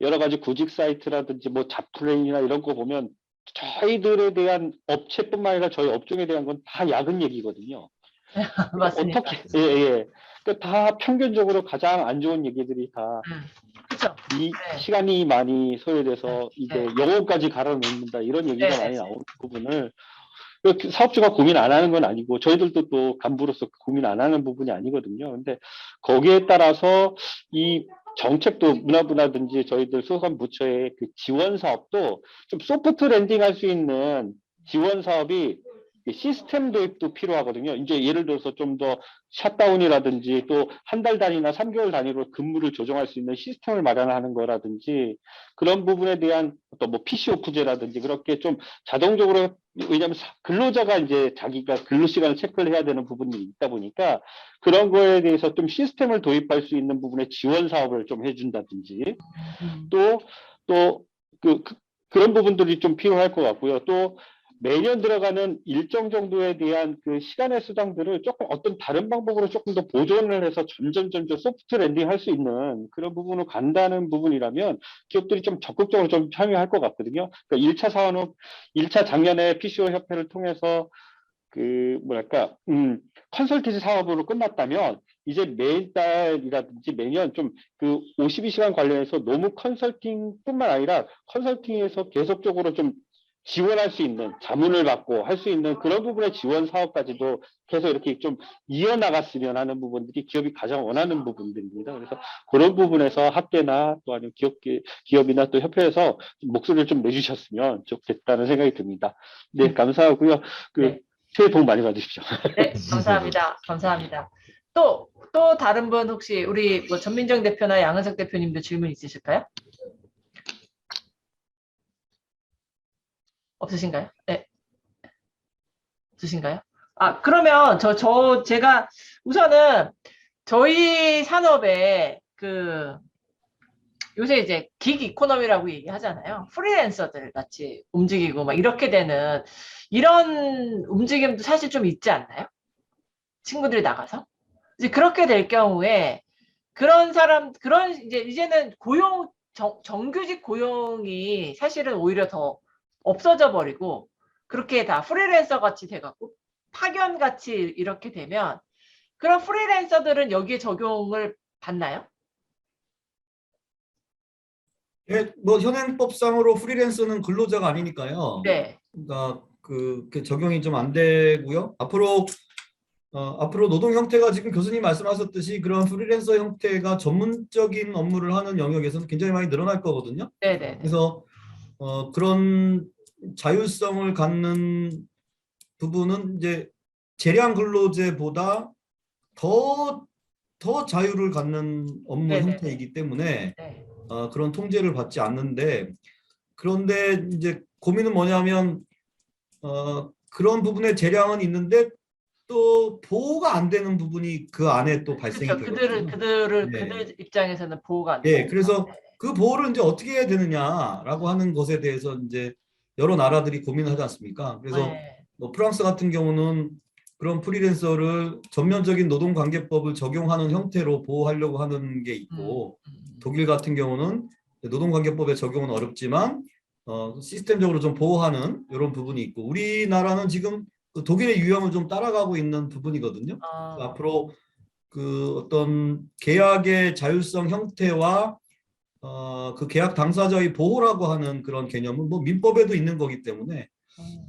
여러 가지 구직 사이트라든지 뭐 잡플레인이나 이런 거 보면 저희들에 대한 업체뿐만 아니라 저희 업종에 대한 건 다 야근 얘기거든요. 맞습니다. 어떻게 그러니까 다 평균적으로 가장 안 좋은 얘기들이 다 그렇죠. 이 네. 시간이 많이 소요돼서 이제 영혼까지 갈아놓는다 이런 얘기가 네. 많이 나오는 부분을 사업주가 고민 안 하는 건 아니고 저희들도 또 간부로서 고민 안 하는 부분이 아니거든요. 근데 거기에 따라서 이 정책도 문화부라든지 저희들 소관 부처의 그 지원 사업도 좀 소프트 랜딩 할 수 있는 지원 사업이 시스템 도입도 필요하거든요. 이제 예를 들어서 좀 더 샷다운이라든지 또 한 달 단위나 3개월 단위로 근무를 조정할 수 있는 시스템을 마련하는 거라든지 그런 부분에 대한 어떤 뭐 PC 오프제라든지 그렇게 좀 자동적으로 왜냐하면 근로자가 이제 자기가 근로 시간을 체크를 해야 되는 부분이 있다 보니까 그런 거에 대해서 좀 시스템을 도입할 수 있는 부분에 지원 사업을 좀 해준다든지 그런 부분들이 좀 필요할 것 같고요. 또 매년 들어가는 일정 정도에 대한 그 시간의 수당들을 조금 어떤 다른 방법으로 조금 더 보존을 해서 점점 소프트 랜딩 할 수 있는 그런 부분으로 간다는 부분이라면 기업들이 좀 적극적으로 좀 참여할 것 같거든요. 그러니까 1차 사원업, 1차 작년에 PCO 협회를 통해서 그 뭐랄까 컨설팅시 사업으로 끝났다면 이제 매달이라든지 매년 좀 그 52시간 관련해서 너무 컨설팅뿐만 아니라 컨설팅에서 계속적으로 좀 지원할 수 있는 자문을 받고 할 수 있는 그런 부분의 지원 사업까지도 계속 이렇게 좀 이어나갔으면 하는 부분들이 기업이 가장 원하는 부분들입니다. 그래서 그런 부분에서 학계나 또 아니면 기업이나 또 협회에서 목소리를 좀 내주셨으면 좋겠다는 생각이 듭니다. 네, 감사하고요. 네. 새해 복 많이 받으십시오. 네, 감사합니다. 감사합니다. 또 다른 분 혹시 우리 뭐 전민정 대표나 양은석 대표님도 질문 있으실까요? 없으신가요? 네. 없으신가요? 그러면 제가 우선은 저희 산업에 그 요새 이제 긱 이코노미라고 얘기하잖아요. 프리랜서들 같이 움직이고 막 이렇게 되는 이런 움직임도 사실 좀 있지 않나요? 친구들이 나가서 이제 그렇게 될 경우에 이제는 정규직 고용이 사실은 오히려 더 없어져 버리고 그렇게 다 프리랜서 같이 돼갖고 파견 같이 이렇게 되면 그런 프리랜서들은 여기에 적용을 받나요? 예, 뭐 현행법상으로 프리랜서는 근로자가 아니니까요. 네. 그러니까 그 적용이 좀 안 되고요. 앞으로 노동 형태가 지금 교수님 말씀하셨듯이 그런 프리랜서 형태가 전문적인 업무를 하는 영역에서는 굉장히 많이 늘어날 거거든요. 네네. 그래서 그런 자율성을 갖는 부분은 이제 재량 근로제보다 더 자유를 갖는 업무 네네네. 형태이기 때문에 네. 그런 통제를 받지 않는데 그런데 이제 고민은 뭐냐면 그런 부분의 재량은 있는데 또 보호가 안 되는 부분이 그 안에 또 발생이 그렇죠. 되거든요. 그들 네. 입장에서는 보호가 안 예, 되죠. 그래서 그 보호를 이제 어떻게 해야 되느냐라고 하는 것에 대해서 이제 여러 나라들이 고민을 하지 않습니까? 그래서 네. 뭐 프랑스 같은 경우는 그런 프리랜서를 전면적인 노동관계법을 적용하는 형태로 보호하려고 하는 게 있고, 독일 같은 경우는 노동관계법의 적용은 어렵지만 시스템적으로 좀 보호하는 이런 부분이 있고, 우리나라는 지금 그 독일의 유형을 좀 따라가고 있는 부분이거든요. 아, 앞으로 그 어떤 계약의 자율성 형태와 그 계약 당사자의 보호라고 하는 그런 개념은 뭐 민법에도 있는 거기 때문에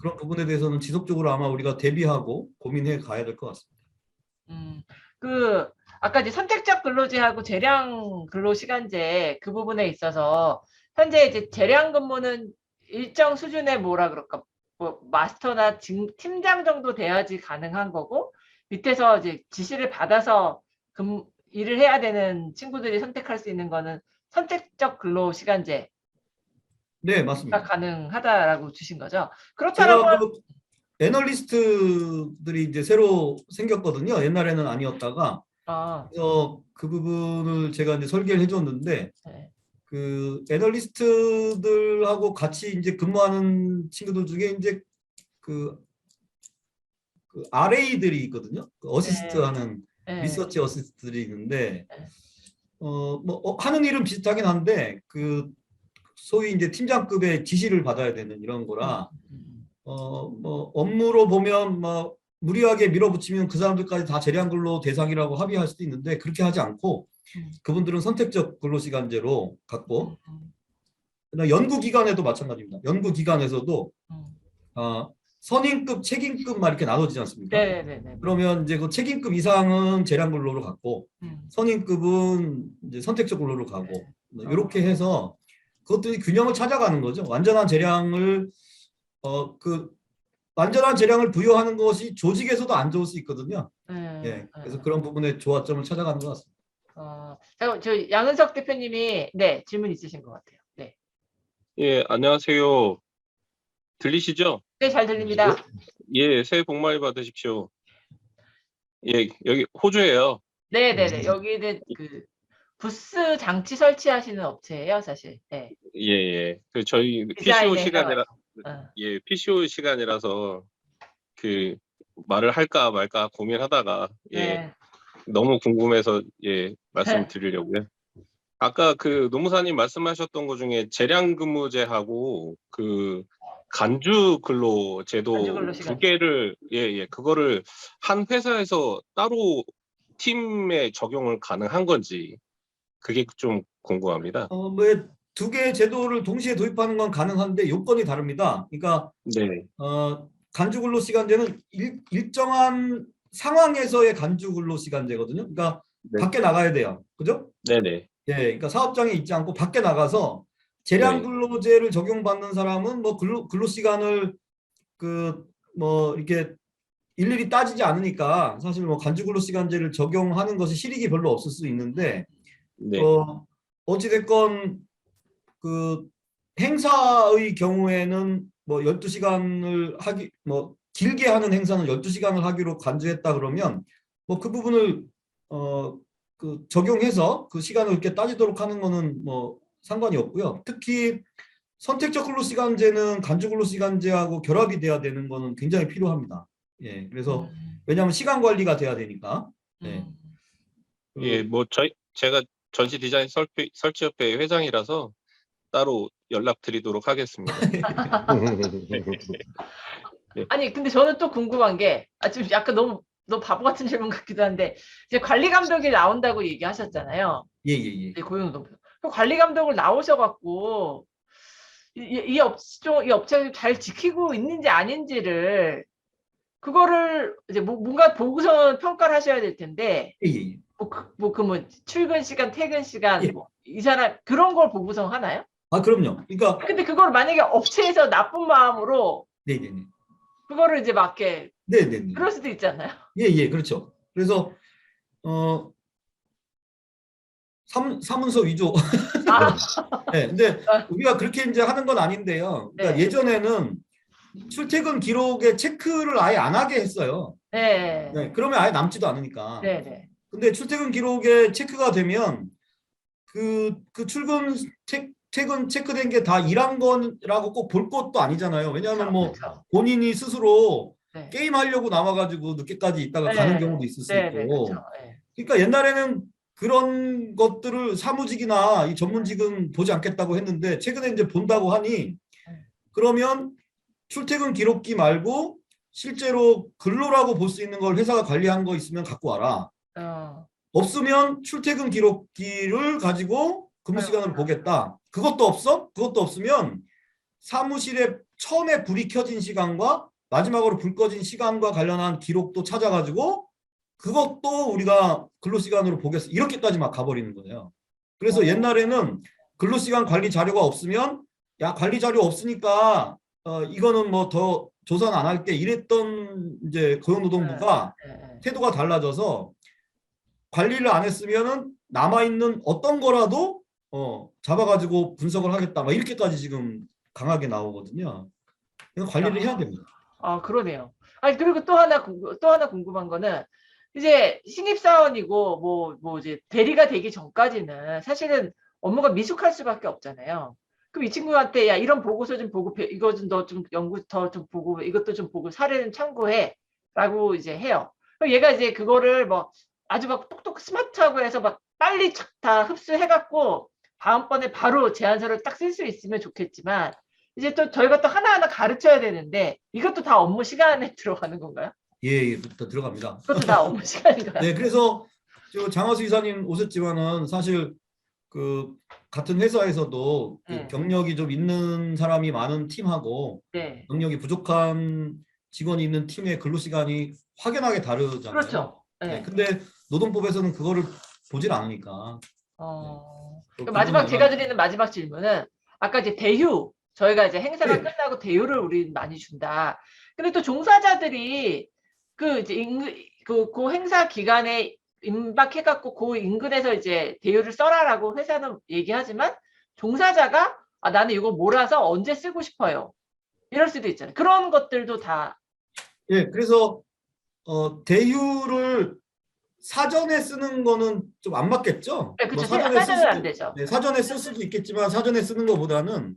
그런 부분에 대해서는 지속적으로 아마 우리가 대비하고 고민해 가야 될 것 같습니다. 그 아까 이제 선택적 근로제하고 재량 근로시간제 그 부분에 있어서 현재 이제 재량 근무는 일정 수준의 뭐라 그럴까 뭐 마스터나 팀장 정도 돼야지 가능한 거고 밑에서 이제 지시를 받아서 일을 해야 되는 친구들이 선택할 수 있는 거는 선택적 근로시간제가 네, 맞습니다. 가능하다라고 주신 거죠. 제가 그렇다면 그 애널리스트들이 이제 새로 생겼거든요. 옛날에는 아니었다가 그래서 그 부분을 제가 이제 설계를 해줬는데 네. 그 애널리스트들하고 같이 이제 근무하는 친구들 중에 이제 그 RA들이 있거든요. 그 어시스트하는 네. 리서치 어시스트들이 있는데 네. 하는 일은 비슷하긴 한데 그 소위 이제 팀장급의 지시를 받아야 되는 이런 거라 뭐 업무로 보면 뭐 무리하게 밀어붙이면 그 사람들까지 다 재량 근로 대상이라고 합의할 수도 있는데 그렇게 하지 않고 그분들은 선택적 근로시간제로 갖고 그다음 연구기관에도 마찬가지입니다. 연구기관에서도 선임급, 책임급 막 이렇게 나눠지지 않습니까? 네네네. 그러면 이제 그 책임급 이상은 재량 근로로 갔고 선임급은 이제 선택적 근로로 가고 이렇게 해서 그것들이 균형을 찾아가는 거죠. 완전한 재량을 완전한 재량을 부여하는 것이 조직에서도 안 좋을 수 있거든요. 예, 그래서 그런 부분에 조화점을 찾아가는 것 같습니다. 저 양은석 대표님이 네 질문 있으신 것 같아요. 네. 예, 안녕하세요. 들리시죠? 네, 잘 들립니다. 예, 새해 복 많이 받으십시오. 예, 여기 호주예요. 네네네. 여기는 그 부스 장치 설치하시는 업체예요, 사실. 네. 예, 예. 그 저희 PCO 디자인에 시간이라 해가지고. 예, PCO 시간이라서 그 말을 할까 말까 고민하다가 예, 네. 너무 궁금해서 예, 말씀드리려고요. 아까 그 노무사님 말씀하셨던 것 중에 재량 근무제하고 그 간주 근로 제도 간주 근로 두 시간. 개를 그거를 한 회사에서 따로 팀에 적용을 가능한 건지 그게 좀 궁금합니다. 두 개의 제도를 동시에 도입하는 건 가능한데 요건이 다릅니다. 그러니까 네, 간주 근로 시간제는 일정한 상황에서의 간주 근로 시간제거든요. 그러니까 네. 밖에 나가야 돼요. 그죠? 네네. 예, 그러니까 사업장에 있지 않고 밖에 나가서 재량 네. 근로제를 적용받는 사람은 뭐 근로 시간을 뭐 이렇게 일일이 따지지 않으니까 사실 뭐 간주 근로 시간제를 적용하는 것이 실익이 별로 없을 수 있는데 네. 어찌 됐건 그 행사의 경우에는 뭐 12시간을 뭐 길게 하는 행사는 12시간을 하기로 간주했다 그러면 뭐 그 부분을 적용해서 그 시간을 이렇게 따지도록 하는 거는 뭐 상관이 없고요. 특히 선택적 근로시간제는 간주 근로시간제하고 결합이 돼야 되는 거는 굉장히 필요합니다. 예, 그래서 왜냐하면 시간 관리가 돼야 되니까. 예. 예, 뭐 제가 전시 디자인 설치협회 회장이라서 따로 연락드리도록 하겠습니다. 네. 아니, 근데 저는 또 궁금한 게, 지금 약간 너무 바보 같은 질문 같기도 한데, 이제 관리 감독이 나온다고 얘기하셨잖아요. 예, 예, 예. 고용노동부. 관리 감독을 나오셔갖고, 이 업체를 잘 지키고 있는지 아닌지를, 그거를 이제 뭔가 보고서 평가를 하셔야 될 텐데, 예, 예. 출근 시간, 퇴근 시간, 예. 이 사람, 그런 걸 보고서 하나요? 그럼요. 그러니까 근데 그걸 만약에 업체에서 나쁜 마음으로, 네, 네, 네. 그거를 이제 막 이렇게, 네, 네, 네. 그럴 수도 있잖아요. 예, 예, 그렇죠. 그래서 사문서 위조. 네, 근데 우리가 그렇게 이제 하는 건 아닌데요. 그러니까 네. 예전에는 출퇴근 기록에 체크를 아예 안 하게 했어요. 네. 네, 그러면 아예 남지도 않으니까. 네, 네. 근데 출퇴근 기록에 체크가 되면 그 출근 퇴근 체크된 게 다 일한 거라고 꼭 볼 것도 아니잖아요. 왜냐하면 뭐 그렇죠. 본인이 스스로 네. 게임 하려고 나와가지고 늦게까지 있다가 네. 가는 경우도 있을 수 네, 있고. 네, 그렇죠. 네. 그러니까 옛날에는 그런 것들을 사무직이나 이 전문직은 보지 않겠다고 했는데 최근에 이제 본다고 하니 그러면 출퇴근 기록기 말고 실제로 근로라고 볼 수 있는 걸 회사가 관리한 거 있으면 갖고 와라. 없으면 출퇴근 기록기를 가지고 근무 시간을 보겠다. 그것도 없어? 그것도 없으면 사무실에 처음에 불이 켜진 시간과 마지막으로 불 꺼진 시간과 관련한 기록도 찾아가지고 그것도 우리가 근로시간으로 보겠어. 이렇게까지 막 가버리는 거예요. 그래서 옛날에는 근로시간 관리 자료가 없으면 야 관리 자료 없으니까 이거는 뭐 더 조사는 안 할게 이랬던 이제 고용노동부가 태도가 달라져서 관리를 안 했으면은 남아있는 어떤 거라도 잡아가지고 분석을 하겠다. 막 이렇게까지 지금 강하게 나오거든요. 그래서 관리를 해야 됩니다. 아, 그러네요. 아니, 그리고 또 하나 궁금한 거는 이제 신입사원이고 뭐 이제 대리가 되기 전까지는 사실은 업무가 미숙할 수밖에 없잖아요. 그럼 이 친구한테 야 이런 보고서 좀 보고 이거 좀 너 좀 연구 더 좀 보고 이것도 좀 보고 사례는 참고해라고 이제 해요. 그럼 얘가 이제 그거를 뭐 아주 막 똑똑 스마트하고 해서 막 빨리 착 다 흡수해갖고 다음번에 바로 제안서를 딱 쓸 수 있으면 좋겠지만 이제 또 저희가 또 하나하나 가르쳐야 되는데 이것도 다 업무 시간에 들어가는 건가요? 예, 들어갑니다. 그것도 다 업무 시간인가요? 네, 그래서 장하수 이사님 오셨지만은 사실 그 같은 회사에서도 그 경력이 좀 있는 사람이 많은 팀하고 네. 경력이 부족한 직원이 있는 팀의 근로시간이 확연하게 다르잖아요. 그렇죠. 네. 네, 근데 노동법에서는 그거를 보질 않으니까. 그러니까 마지막 제가 드리는 마지막 질문은 아까 이제 대휴 저희가 이제 행사가 끝나고 대휴를 우리 많이 준다. 근데 또 종사자들이 그 이제 그 행사 기간에 임박해갖고 그 인근에서 이제 대휴를 써라라고 회사는 얘기하지만 종사자가 아, 나는 이거 몰아서 언제 쓰고 싶어요. 이럴 수도 있잖아요. 그런 것들도 다. 예, 그래서 대휴를 사전에 쓰는 거는 좀 안 맞겠죠? 네, 그렇죠. 뭐 사전은 안 되죠. 네, 사전에 쓸 수도 있겠지만 사전에 쓰는 것보다는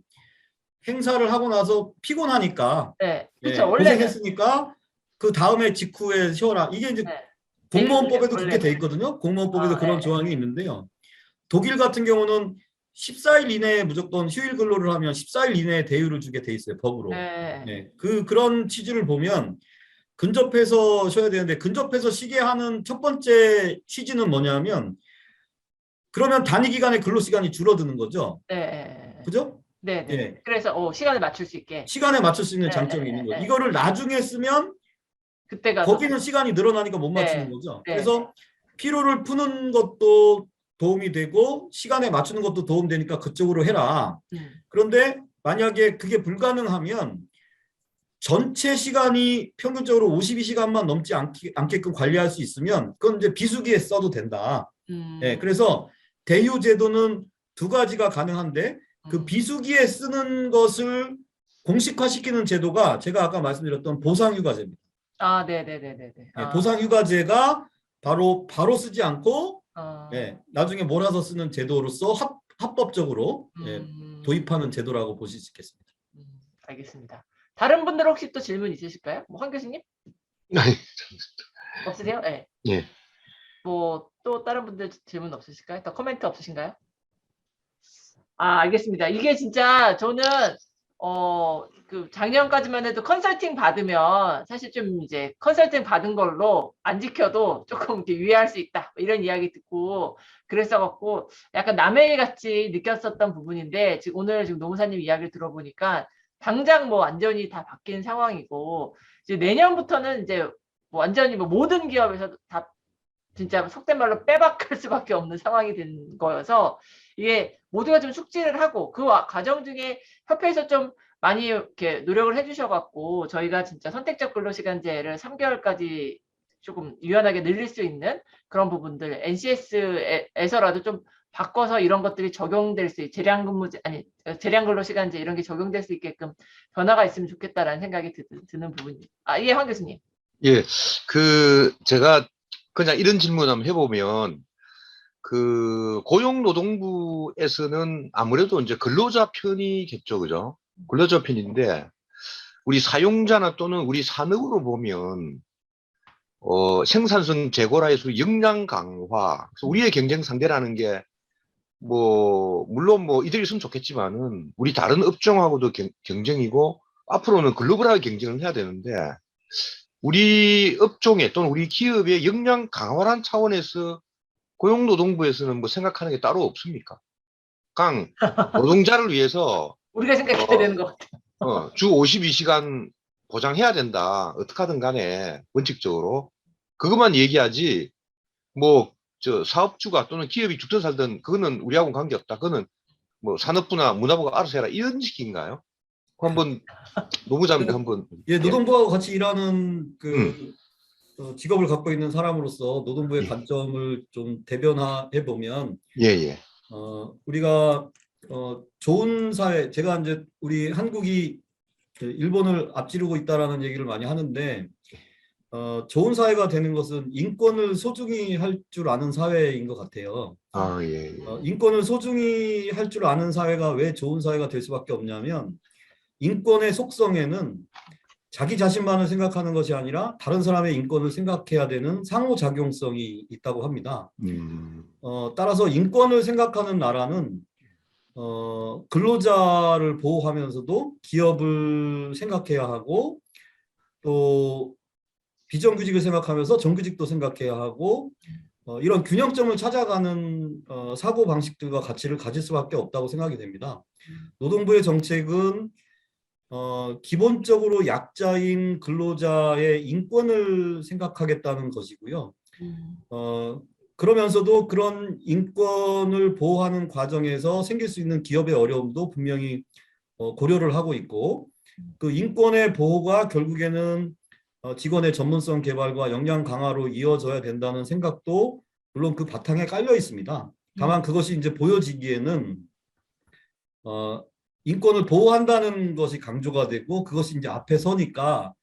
행사를 하고 나서 피곤하니까 네, 예, 그렇죠. 원래는 고생했으니까 그 다음에 직후에 쉬어라. 이게 이제 네. 공무원법에도 원래. 그렇게 돼 있거든요. 공무원법에도 그런 네. 조항이 있는데요. 독일 같은 경우는 14일 이내에 무조건 휴일 근로를 하면 14일 이내에 대휴를 주게 돼 있어요. 법으로. 네. 네, 그런 취지를 보면 근접해서 쉬어야 되는데 근접해서 쉬게 하는 첫 번째 취지는 뭐냐면 그러면 단위 기간의 근로 시간이 줄어드는 거죠. 네. 그죠? 네, 네. 예. 그래서 시간을 맞출 수 있게. 시간에 맞출 수 있는 장점이 있는 거예요. 이거를 나중에 쓰면 그때가 거기는 시간이 늘어나니까 못 맞추는 네. 거죠. 네. 그래서 피로를 푸는 것도 도움이 되고 시간에 맞추는 것도 도움되니까 그쪽으로 해라. 그런데 만약에 그게 불가능하면 전체 시간이 평균적으로 52시간만 넘지 않게끔 관리할 수 있으면 그건 이제 비수기에 써도 된다. 네, 그래서 대휴 제도는 두 가지가 가능한데 그 비수기에 쓰는 것을 공식화시키는 제도가 제가 아까 말씀드렸던 보상휴가제입니다. 아, 네네네네. 네, 보상휴가제가 바로 쓰지 않고 네, 나중에 몰아서 쓰는 제도로서 합법적으로 도입하는 제도라고 보실 수 있겠습니다. 알겠습니다. 다른 분들 혹시 또 질문 있으실까요? 뭐 황 교수님? 없으세요? 네. 예. 뭐 또 다른 분들 질문 없으실까요? 더 코멘트 없으신가요? 아, 알겠습니다. 이게 진짜 저는 그 작년까지만 해도 컨설팅 받으면 사실 좀 이제 컨설팅 받은 걸로 안 지켜도 조금 이렇게 유예할 수 있다 이런 이야기 듣고 그랬어갖고 약간 남의 일 같이 느꼈었던 부분인데 지금 오늘 지금 노무사님 이야기를 들어보니까 당장 뭐 완전히 다 바뀐 상황이고 이제 내년부터는 이제 뭐 완전히 뭐 모든 기업에서 다 진짜 속된 말로 빼박할 수밖에 없는 상황이 된 거여서 이게 모두가 좀 숙지를 하고 그 과정 중에 협회에서 좀 많이 이렇게 노력을 해주셔갖고 저희가 진짜 선택적 근로시간제를 3개월까지 조금 유연하게 늘릴 수 있는 그런 부분들 NCS에서라도 좀 바꿔서 이런 것들이 적용될 수 재량 근로 시간제 이런 게 적용될 수 있게끔 변화가 있으면 좋겠다라는 생각이 드는 부분입니다. 예, 황 교수님. 예, 제가 그냥 이런 질문 한번 해보면, 고용노동부에서는 아무래도 이제 근로자 편이겠죠, 그죠? 근로자 편인데, 우리 사용자나 또는 우리 산업으로 보면, 생산성 제고라 해서 역량 강화, 그래서 우리의 경쟁 상대라는 게, 물론 이들이 있으면 좋겠지만은, 우리 다른 업종하고도 경쟁이고, 앞으로는 글로벌하게 경쟁을 해야 되는데, 우리 업종에 또는 우리 기업의 역량 강화라는 차원에서 고용노동부에서는 생각하는 게 따로 없습니까? 그냥 노동자를 위해서 우리가 생각해야 되는 것 같아요. 주 52시간 보장해야 된다. 어떻게 하든 간에 원칙적으로 그것만 얘기하지 사업주가 또는 기업이 죽든 살든 그거는 우리하고는 관계없다. 그거는 산업부나 문화부가 알아서 해라. 이런 식인가요? 한번 노무자님 한번. 예, 노동부하고 같이 일하는 직업을 갖고 있는 사람으로서 노동부의 관점을 좀 대변해 보면, 예. 우리가 좋은 사회, 제가 이제 우리 한국이 일본을 앞지르고 있다라는 얘기를 많이 하는데, 좋은 사회가 되는 것은 인권을 소중히 할 줄 아는 사회인 것 같아요. 예. 인권을 소중히 할 줄 아는 사회가 왜 좋은 사회가 될 수밖에 없냐면, 인권의 속성에는 자기 자신만을 생각하는 것이 아니라 다른 사람의 인권을 생각해야 되는 상호작용성이 있다고 합니다. 따라서 인권을 생각하는 나라는 근로자를 보호하면서도 기업을 생각해야 하고, 또 비정규직을 생각하면서 정규직도 생각해야 하고, 이런 균형점을 찾아가는 사고 방식들과 가치를 가질 수밖에 없다고 생각이 됩니다. 노동부의 정책은 기본적으로 약자인 근로자의 인권을 생각하겠다는 것이고요. 그러면서도 그런 인권을 보호하는 과정에서 생길 수 있는 기업의 어려움도 분명히 고려를 하고 있고, 그 인권의 보호가 결국에는 직원의 전문성 개발과 역량 강화로 이어져야 된다는 생각도 물론 그 바탕에 깔려 있습니다. 다만 그것이 이제 보여지기에는 인권을 보호한다는 것이 강조가 되고, 그것이 이제 앞에 서니까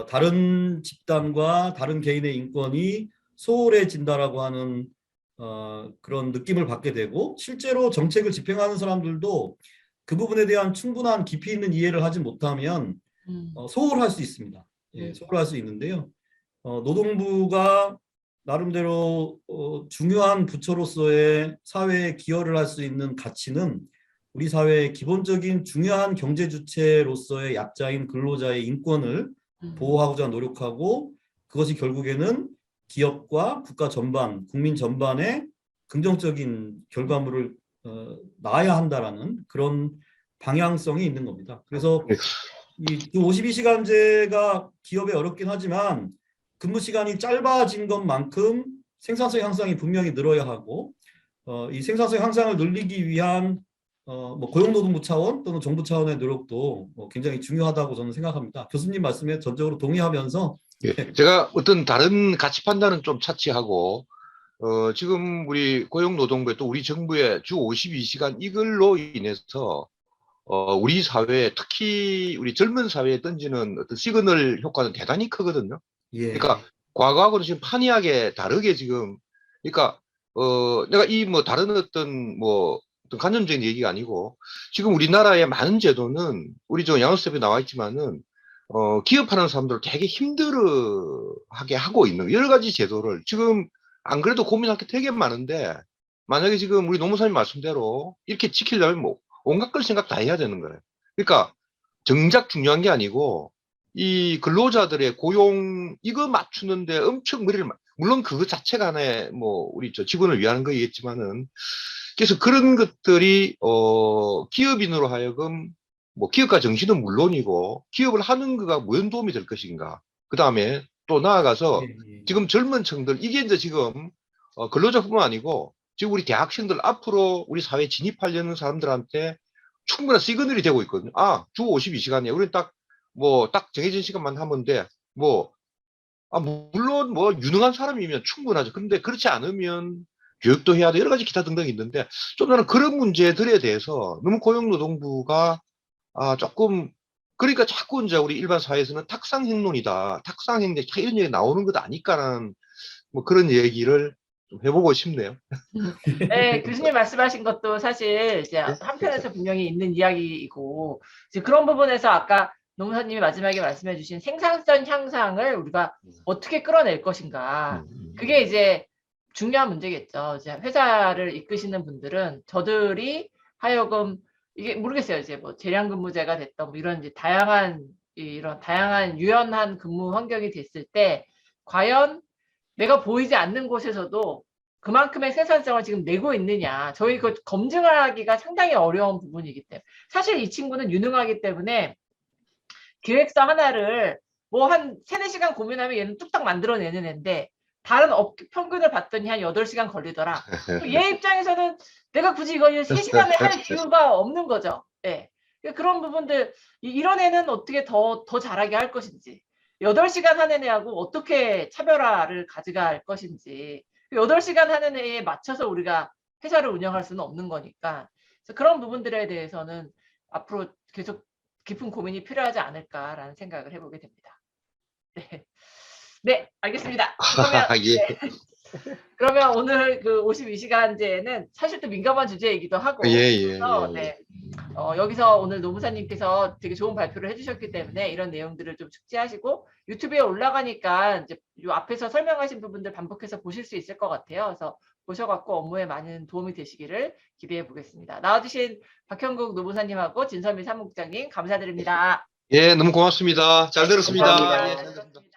다른 집단과 다른 개인의 인권이 소홀해진다라고 하는 그런 느낌을 받게 되고, 실제로 정책을 집행하는 사람들도 그 부분에 대한 충분한 깊이 있는 이해를 하지 못하면 소홀할 수 있습니다. 예, 소홀할 수 있는데요. 노동부가 나름대로 중요한 부처로서의 사회에 기여를 할 수 있는 가치는 우리 사회의 기본적인 중요한 경제 주체로서의 약자인 근로자의 인권을 보호하고자 노력하고, 그것이 결국에는 기업과 국가 전반, 국민 전반에 긍정적인 결과물을 낳아야 한다라는 그런 방향성이 있는 겁니다. 그래서 이 52시간제가 기업에 어렵긴 하지만 근무 시간이 짧아진 것만큼 생산성 향상이 분명히 늘어야 하고, 이 생산성 향상을 늘리기 위한 고용노동부 차원 또는 정부 차원의 노력도 굉장히 중요하다고 저는 생각합니다. 교수님 말씀에 전적으로 동의하면서, 예, 제가 어떤 다른 가치 판단은 좀 차치하고, 지금 우리 고용노동부에 또 우리 정부의 주 52시간 이걸로 인해서 우리 사회에, 특히 우리 젊은 사회에 던지는 어떤 시그널 효과는 대단히 크거든요. 예. 그러니까 과거하고는 지금 판이하게 다르게 지금, 그러니까 내가 다른 어떤 간접적인 얘기가 아니고, 지금 우리나라의 많은 제도는 우리 저 양호스텝에 나와 있지만은 기업하는 사람들을 되게 힘들어하게 하고 있는 여러 가지 제도를 지금 안 그래도 고민할 게 되게 많은데, 만약에 지금 우리 노무사님 말씀대로 이렇게 지키려면 온갖 걸 생각 다 해야 되는 거예요. 그러니까 정작 중요한 게 아니고 이 근로자들의 고용 이거 맞추는데 엄청 물론 그거 자체가 하나의 우리 저 직원을 위한 거겠지만은, 그래서 그런 것들이 기업인으로 하여금 기업가 정신은 물론이고 기업을 하는 거가 무슨 도움이 될 것인가. 그 다음에 또 나아가서 지금 젊은 층들, 이게 이제 지금 근로자뿐만 아니고 지금 우리 대학생들 앞으로 우리 사회에 진입하려는 사람들한테 충분한 시그널이 되고 있거든요. 주 52시간이야. 우리는 딱 정해진 시간만 하면 돼. 물론 유능한 사람이면 충분하죠. 근데 그렇지 않으면 교육도 해야 돼 여러 가지 기타 등등이 있는데 좀 나는 그런 문제들에 대해서 너무 고용노동부가 조금 그러니까 자꾸 이제 우리 일반 사회에서는 탁상행론이다, 탁상행제 이런 얘기 나오는 것 아닐까라는 뭐 그런 얘기를 좀 해보고 싶네요. 네, 교수님 말씀하신 것도 사실 이제 한편에서 분명히 있는 이야기이고, 이제 그런 부분에서 아까 노무사님이 마지막에 말씀해 주신 생산성 향상을 우리가 어떻게 끌어낼 것인가. 그게 이제 중요한 문제겠죠. 이제 회사를 이끄시는 분들은 저들이 하여금 이게 모르겠어요. 이제 뭐 재량근무제가 됐던 뭐 이런 이제 이런 다양한 유연한 근무 환경이 됐을 때 과연 내가 보이지 않는 곳에서도 그만큼의 생산성을 지금 내고 있느냐. 저희 그 검증을 하기가 상당히 어려운 부분이기 때문에. 사실 이 친구는 유능하기 때문에 기획서 하나를 뭐 한 3-4시간 고민하면 얘는 뚝딱 만들어내는 애인데 다른 업계 평균을 봤더니 한 8시간 걸리더라. 얘 입장에서는 내가 굳이 이걸 3시간에 할 이유가 없는 거죠. 예. 그런 부분들, 이런 애는 어떻게 더 잘하게 할 것인지, 8시간 하는 애하고 어떻게 차별화를 가져갈 것인지, 8시간 하는 애에 맞춰서 우리가 회사를 운영할 수는 없는 거니까, 그래서 그런 부분들에 대해서는 앞으로 계속 깊은 고민이 필요하지 않을까라는 생각을 해보게 됩니다. 네. 네, 알겠습니다. 그러면, 예. 네. 그러면 오늘 그 52시간제는 사실 또 민감한 주제이기도 하고, 그래서 네. 여기서 오늘 노무사님께서 되게 좋은 발표를 해주셨기 때문에 이런 내용들을 좀 숙지하시고 유튜브에 올라가니까 이제 요 앞에서 설명하신 부분들 반복해서 보실 수 있을 것 같아요. 그래서 보셔갖고 업무에 많은 도움이 되시기를 기대해 보겠습니다. 나와주신 박형국 노무사님하고 진선미 사무국장님 감사드립니다. 예, 너무 고맙습니다. 잘 들었습니다. 감사합니다. 예, 잘 들었습니다.